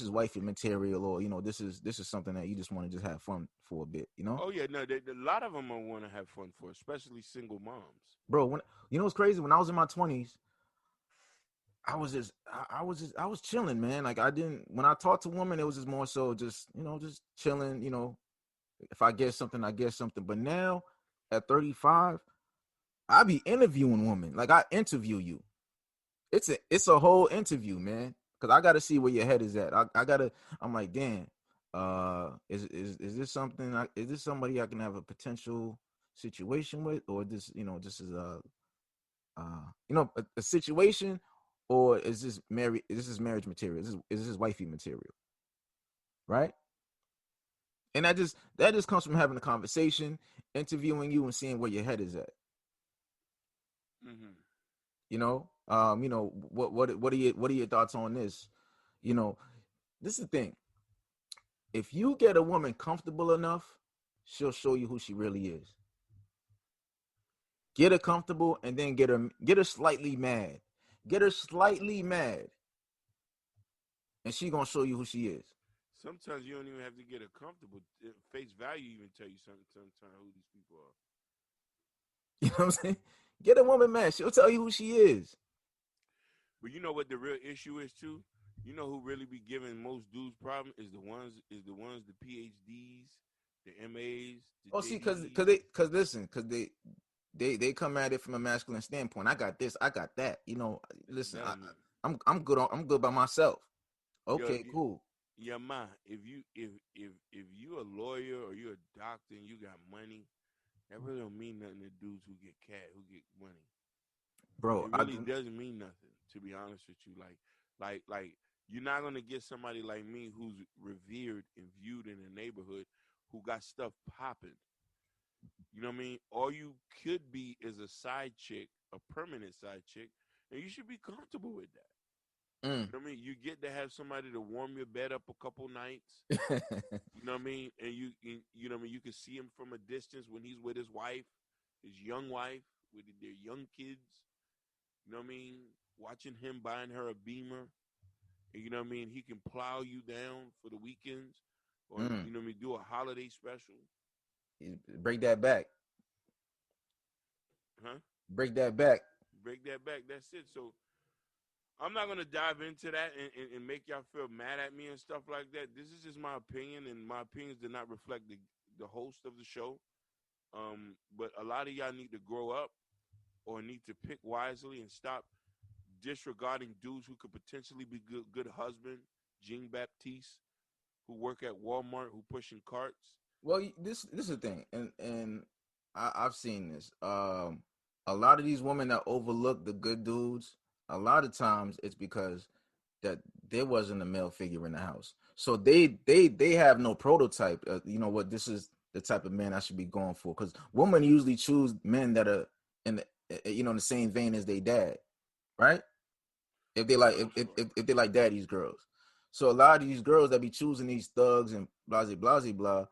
wifey material, or this is something that you just want to just have fun for a bit. Oh yeah, no, a lot of them want to have fun for, especially single moms. Bro, when what's crazy? When I was in my 20s, I was chilling, man. Like I didn't when I talked to women, it was just more so just just chilling. If I get something, I get something. But now at 35, I be interviewing women. Like I interview you. It's a whole interview, man. Cause I gotta see where your head is at. I'm like, damn. Is this something? Is this somebody I can have a potential situation with, or this this is a situation, or is this marriage? This is marriage material. Is this wifey material? Right? And that just comes from having a conversation, interviewing you, and seeing where your head is at. Mm-hmm. What are your thoughts on this? This is the thing. If you get a woman comfortable enough, she'll show you who she really is. Get her comfortable and then get her slightly mad. Get her slightly mad. And she gonna show you who she is. Sometimes you don't even have to get a comfortable face value. Even tell you sometimes who these people are. You know what I'm saying? Get a woman mad. She'll tell you who she is. But you know what the real issue is too. You know who really be giving most dudes problem is the PhDs, the MAs, the Oh, see, JDs. They come at it from a masculine standpoint. I got this, I got that. You know, listen, That don't mean, I'm good by myself. yo, Okay, cool. yeah, ma. If you a lawyer or you a doctor and you got money, that really don't mean nothing to dudes who get who get money. Bro, It really doesn't mean nothing, to be honest with you. Like you're not gonna get somebody like me who's revered and viewed in the neighborhood, who got stuff popping. You know what I mean? All you could be is a side chick, a permanent side chick, and you should be comfortable with that. You know what I mean? You get to have somebody to warm your bed up a couple nights. You know what I mean? And you know what I mean? You can see him from a distance when he's with his wife, his young wife, with their young kids. You know what I mean? Watching him buying her a Beamer. And you know what I mean? He can plow you down for the weekends. Or, you know what I mean? Do a holiday special. Break that back. Huh? Break that back. Break that back. That's it. So I'm not going to dive into that and make y'all feel mad at me and stuff like that. This is just my opinion, and my opinions do not reflect the host of the show. But a lot of y'all need to grow up or need to pick wisely and stop disregarding dudes who could potentially be good husband, Jean Baptiste, who work at Walmart, who pushing carts. Well, this is the thing, and I've seen this. A lot of these women that overlook the good dudes, a lot of times it's because that there wasn't a male figure in the house, so they have no prototype. You know what? This is the type of man I should be going for, because women usually choose men that are in the in the same vein as they dad, right? If they like if they like daddy's girls. So a lot of these girls that be choosing these thugs and blah blah blah blah,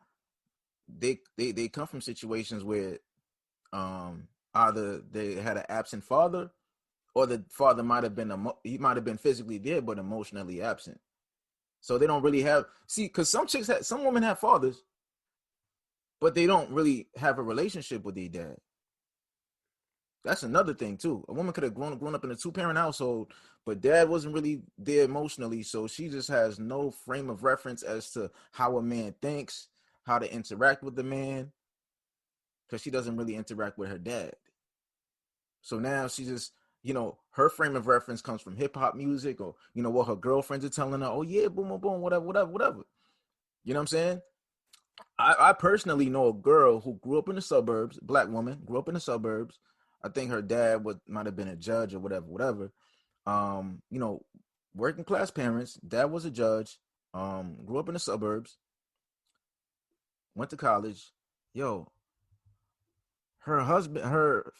they come from situations where either they had an absent father, or the father might have been he might have been physically there but emotionally absent. So they don't really have because some women have fathers, but they don't really have a relationship with their dad. That's another thing too. A woman could have grown up in a 2-parent household, but dad wasn't really there emotionally, so she just has no frame of reference as to how a man thinks, how to interact with the man, because she doesn't really interact with her dad. So now she just, her frame of reference comes from hip hop music, or what her girlfriends are telling her. Oh yeah, boom, boom, boom, whatever, whatever, whatever. You know what I'm saying? I personally know a girl who grew up in the suburbs, black woman, grew up in the suburbs. I think her dad might have been a judge or whatever, whatever. You know, working class parents. Dad was a judge. Grew up in the suburbs. Went to college. Yo, her husband, her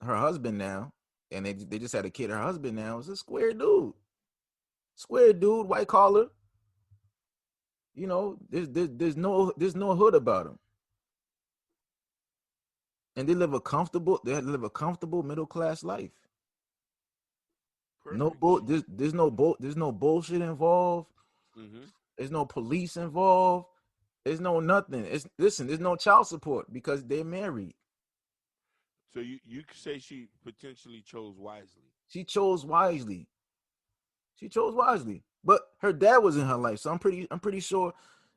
husband now, and they just had a kid. Her husband now is a square dude, white collar. There's no hood about him, and they live a comfortable middle class life. Perfect. There's no bullshit involved. Mm-hmm. There's no police involved. There's no nothing. There's no child support because they're married. So you could say she potentially chose wisely. She chose wisely. But her dad was in her life, so I'm pretty sure,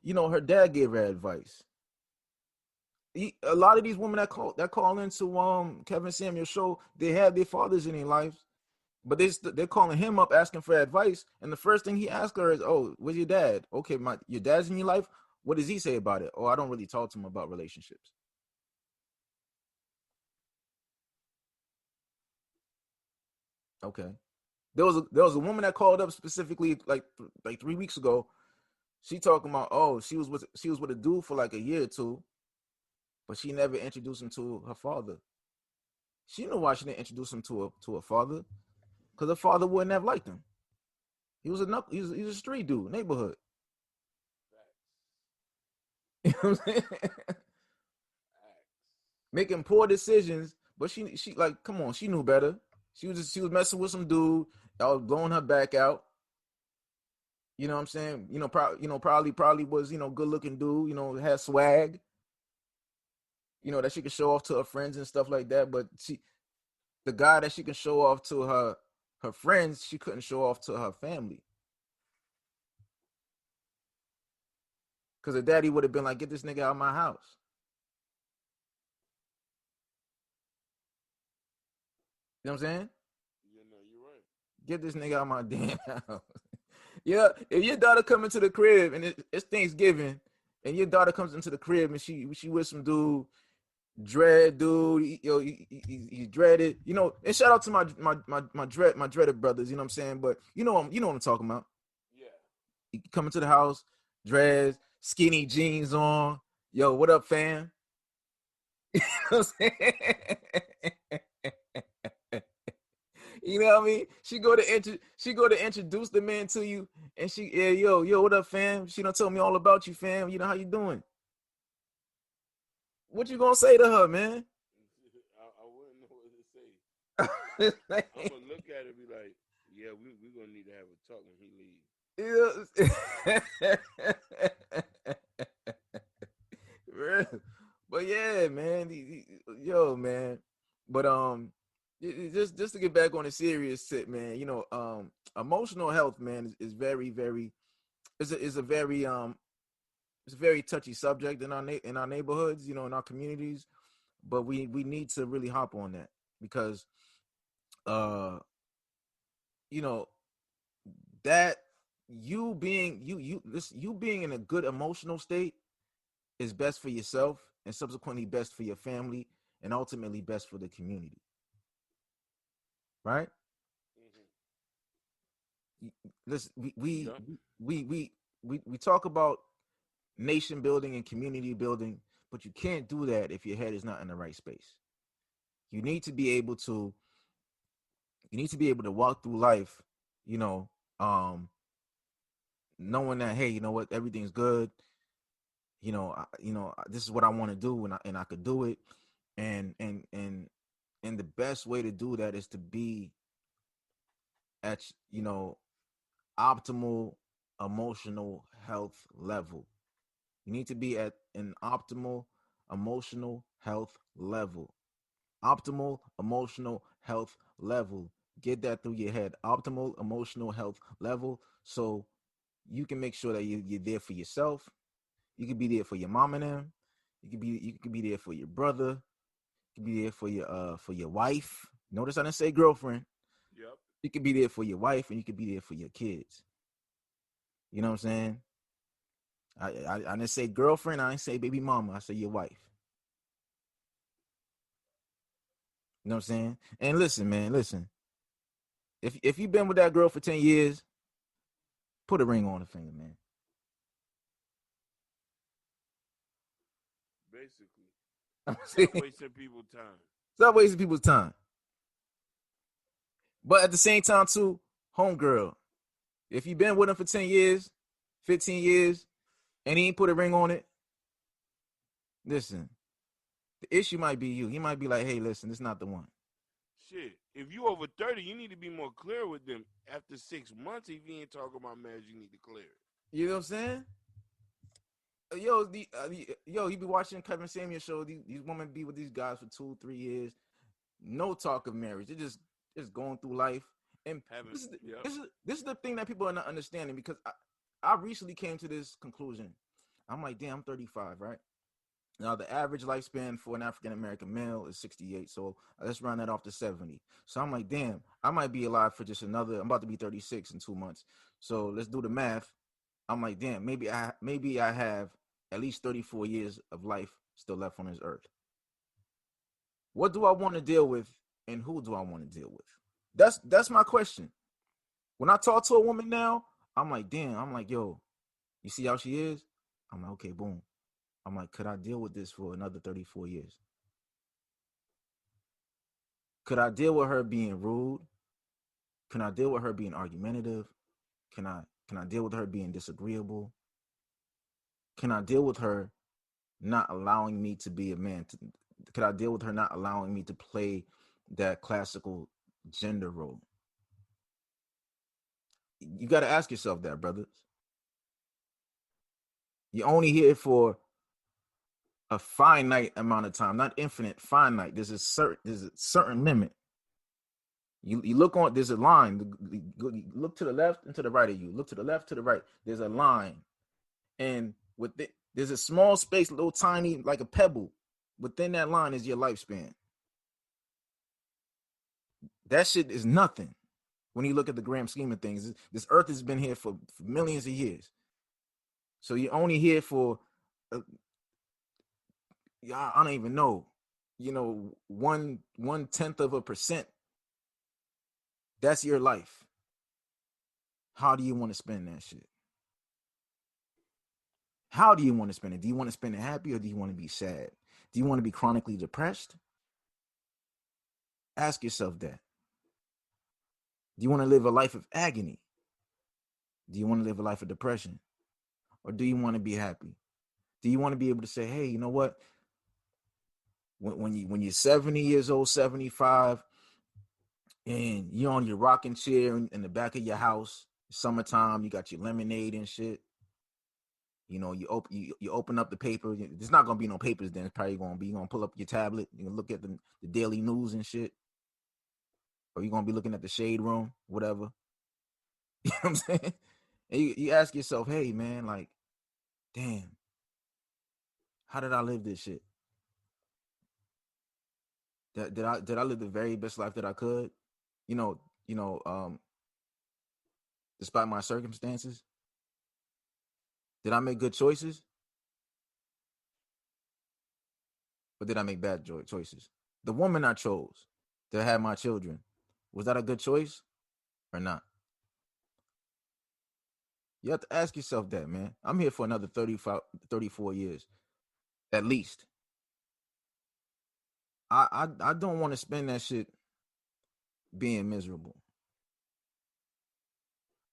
her dad gave her advice. A lot of these women that call into Kevin Samuel's show, they have their fathers in their lives, but they're calling him up asking for advice, and the first thing he asks her is, "Oh, where's your dad? Okay, your dad's in your life. What does he say about it? Oh, I don't really talk to him about relationships." Okay. There was a woman that called up specifically like 3 weeks ago. She talking about, oh, she was with a dude for like a year or two, but she never introduced him to her father. She knew why she didn't introduce him to her father, because her father wouldn't have liked him. He's a street dude, neighborhood. You know what I'm saying? Making poor decisions, but she like, come on, she knew better. She was messing with some dude. I was blowing her back out. You know what I'm saying? Probably was, good looking dude, had swag, that she could show off to her friends and stuff like that. But the guy that she can show off to her friends, she couldn't show off to her family. Because her daddy would have been like, get this nigga out of my house. You know what I'm saying? Yeah, no, you're right. Get this nigga out of my damn house. Yeah, if your daughter come into the crib and it's Thanksgiving, and your daughter comes into the crib and she with some dude, dread dude, he's dreaded, and shout out to my dreaded brothers, you know what I'm saying? But you know what I'm talking about. Yeah. He coming to the house, dreads, skinny jeans on. Yo, what up, fam? You know what I'm saying? You know what I mean? She go to introduce the man to you, and yo, what up, fam? She done tell me all about you, fam. You know how you doing? What you gonna say to her, man? I wouldn't know what to say. I'm gonna look at it and be like, yeah, we're gonna need to have a talk when he leaves. But yeah, man, yo, man. But just to get back on the serious tip, man. Emotional health, man, is very, very is a very it's a very touchy subject in our neighborhoods, in our communities. But we need to really hop on that because uh you know that you being you being in a good emotional state is best for yourself and subsequently best for your family and ultimately best for the community, right? Listen, Yeah. we talk about nation building and community building, but you can't do that if your head is not in the right space. You need to be able to walk through life, you know, um, knowing that, hey, you know what, everything's good. This is what I want to do, and I could do it, and the best way to do that is to be at optimal emotional health level. You need to be at an optimal emotional health level. Optimal emotional health level. Get that through your head. Optimal emotional health level. So you can make sure that you're there for yourself. You can be there for your mom and them. You can be there for your brother. You can be there for your wife. Notice I didn't say girlfriend. Yep. You can be there for your wife, and you can be there for your kids. You know what I'm saying? I didn't say girlfriend. I didn't say baby mama. I say your wife. You know what I'm saying? And listen, man, listen. If you've been with that girl for 10 years, put a ring on the finger, man. Basically, I'm stop saying, wasting people's time. stop wasting people's time. But at the same time, too, homegirl, if you've been with him for 10 years, 15 years, and he ain't put a ring on it, listen, the issue might be you. He might be like, hey, listen, this is not the one. Shit, if you over 30, you need to be more clear with them. After 6 months, if you ain't talking about marriage, you need to clear it. You know what I'm saying? Yo, you be watching Kevin Samuel show. These women be with these guys for 2-3 years. No talk of marriage. They're just going through life. And Haven't. this is Yep. this is the thing that people are not understanding because I recently came to this conclusion. I'm like, damn, I'm 35, right? Now the average lifespan for an African American male is 68. So let's round that off to 70. So I'm like, damn, I might be alive for just another. I'm about to be 36 in 2 months. So let's do the math. I'm like, damn, maybe I have at least 34 years of life still left on this earth. What do I want to deal with, and who do I want to deal with? That's my question. When I talk to a woman now, I'm like, damn. I'm like, yo, you see how she is? I'm like, okay, boom. I'm like, could I deal with this for another 34 years? Could I deal with her being rude? Can I deal with her being argumentative? Can I deal with her being disagreeable? Can I deal with her not allowing me to be a man? Could I deal with her not allowing me to play that classical gender role? You got to ask yourself that, brothers. You're only here for a finite amount of time, not infinite, finite. There's a certain limit. You look on, there's a line. You look to the left and to the right of you. Look to the left, to the right. There's a line. And with it, there's a small space, little tiny, like a pebble. Within that line is your lifespan. That shit is nothing when you look at the grand scheme of things. This earth has been here for millions of years. So you're only here for, I don't even know, 1/10%. That's your life. How do you want to spend that shit? How do you want to spend it? Do you want to spend it happy or do you want to be sad? Do you want to be chronically depressed? Ask yourself that. Do you want to live a life of agony? Do you want to live a life of depression? Or do you want to be happy? Do you want to be able to say, hey, you know what? When you're 70 years old, 75, and you're on your rocking chair in the back of your house, summertime, you got your lemonade and shit. You open up the paper. There's not gonna be no papers then. It's probably you're gonna pull up your tablet. You look at the daily news and shit, or you're gonna be looking at the shade room, whatever. You know what I'm saying? And you ask yourself, hey man, like, damn, how did I live this shit? Did I live the very best life that I could? You know, despite my circumstances, did I make good choices, or did I make bad choices? The woman I chose to have my children, was that a good choice or not? You have to ask yourself that, man. I'm here for another 35, 34 years, at least. I don't want to spend that shit being miserable.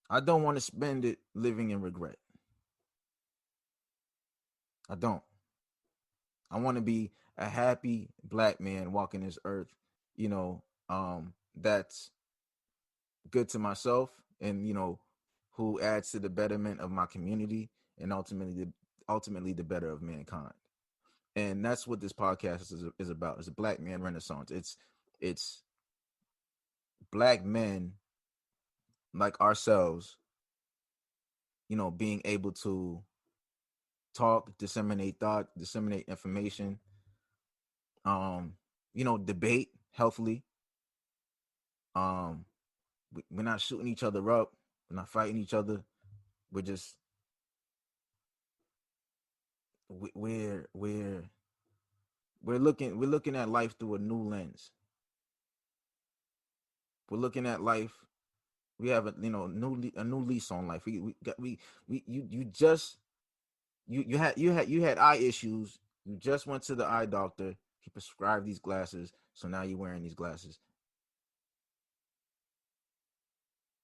I don't want to spend it living in regret. I don't. I want to be a happy black man walking this earth, that's good to myself and, who adds to the betterment of my community and ultimately the better of mankind. And that's what this podcast is about. It's a black man renaissance. It's black men like ourselves, being able to talk, disseminate thought, disseminate information, debate healthily. We're not shooting each other up. We're not fighting each other. We're just we're looking at life through a new lens. We're looking at life. We have a new lease on life. You had eye issues. You just went to the eye doctor. He prescribed these glasses, so now you're wearing these glasses.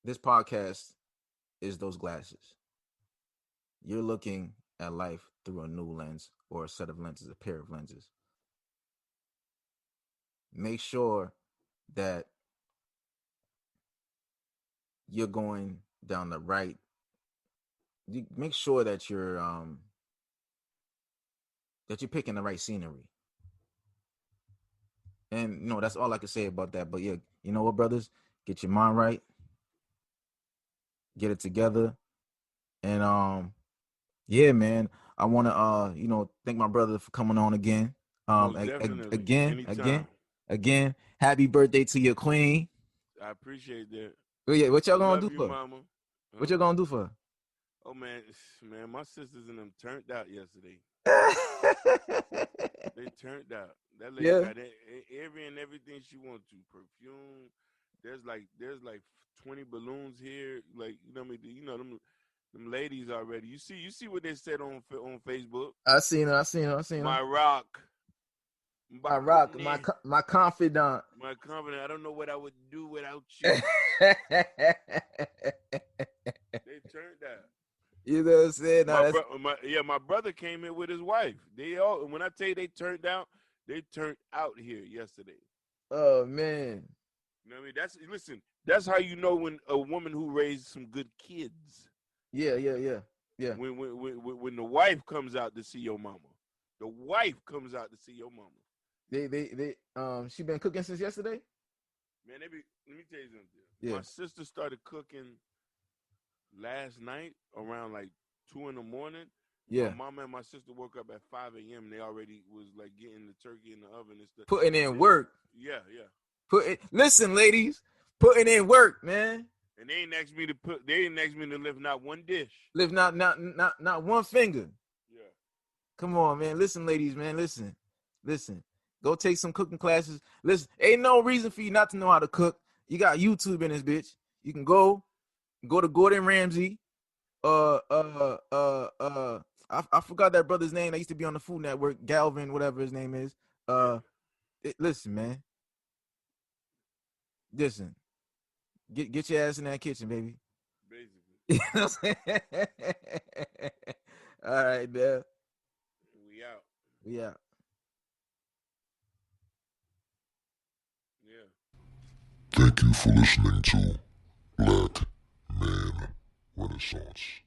This podcast is those glasses. You're looking at life through a new lens or a set of lenses, a pair of lenses. Make sure that you're going down the right. Make sure that you're picking the right scenery. And that's all I can say about that. But yeah, you know what, brothers? Get your mind right. Get it together. And yeah, man. I wanna thank my brother for coming on again. Most definitely. Anytime. Again, happy birthday to your queen. I appreciate that. Oh, yeah, what y'all I gonna love do you, for? mama. What y'all gonna do for? Oh man, my sisters and them turned out yesterday. They turned out. That lady Yeah. got every and everything she wants to. Perfume. There's like 20 balloons here. Like them ladies already. You see what they said on Facebook. I seen her. My rock. My rock, my confidant. My confidence. I don't know what I would do without you. They turned out. You know what I'm saying? No, My brother came in with his wife. They all, when I tell you they turned out here yesterday. Oh man. You know what I mean? That's how you know when a woman who raised some good kids. Yeah. Yeah. When the wife comes out to see your mama. The wife comes out to see your mama. She been cooking since yesterday? Man, let me tell you something. Yeah. My sister started cooking last night around like 2 in the morning. Yeah. My mama and my sister woke up at 5 a.m. They already was like getting the turkey in the oven and stuff. Putting in work. Yeah. Listen, ladies, putting in work, man. And they ain't asked me to lift not one dish. Lift not one finger. Yeah. Come on, man. Listen, ladies, man. Listen. Go take some cooking classes. Listen, ain't no reason for you not to know how to cook. You got YouTube in this bitch. You can go to Gordon Ramsay. I forgot that brother's name. I used to be on the Food Network, Galvin, whatever his name is. Listen, man. Listen. Get your ass in that kitchen, baby. Basically. You know what I'm saying? All right, man. We out. Yeah. Thank you for listening to Black Man Renaissance.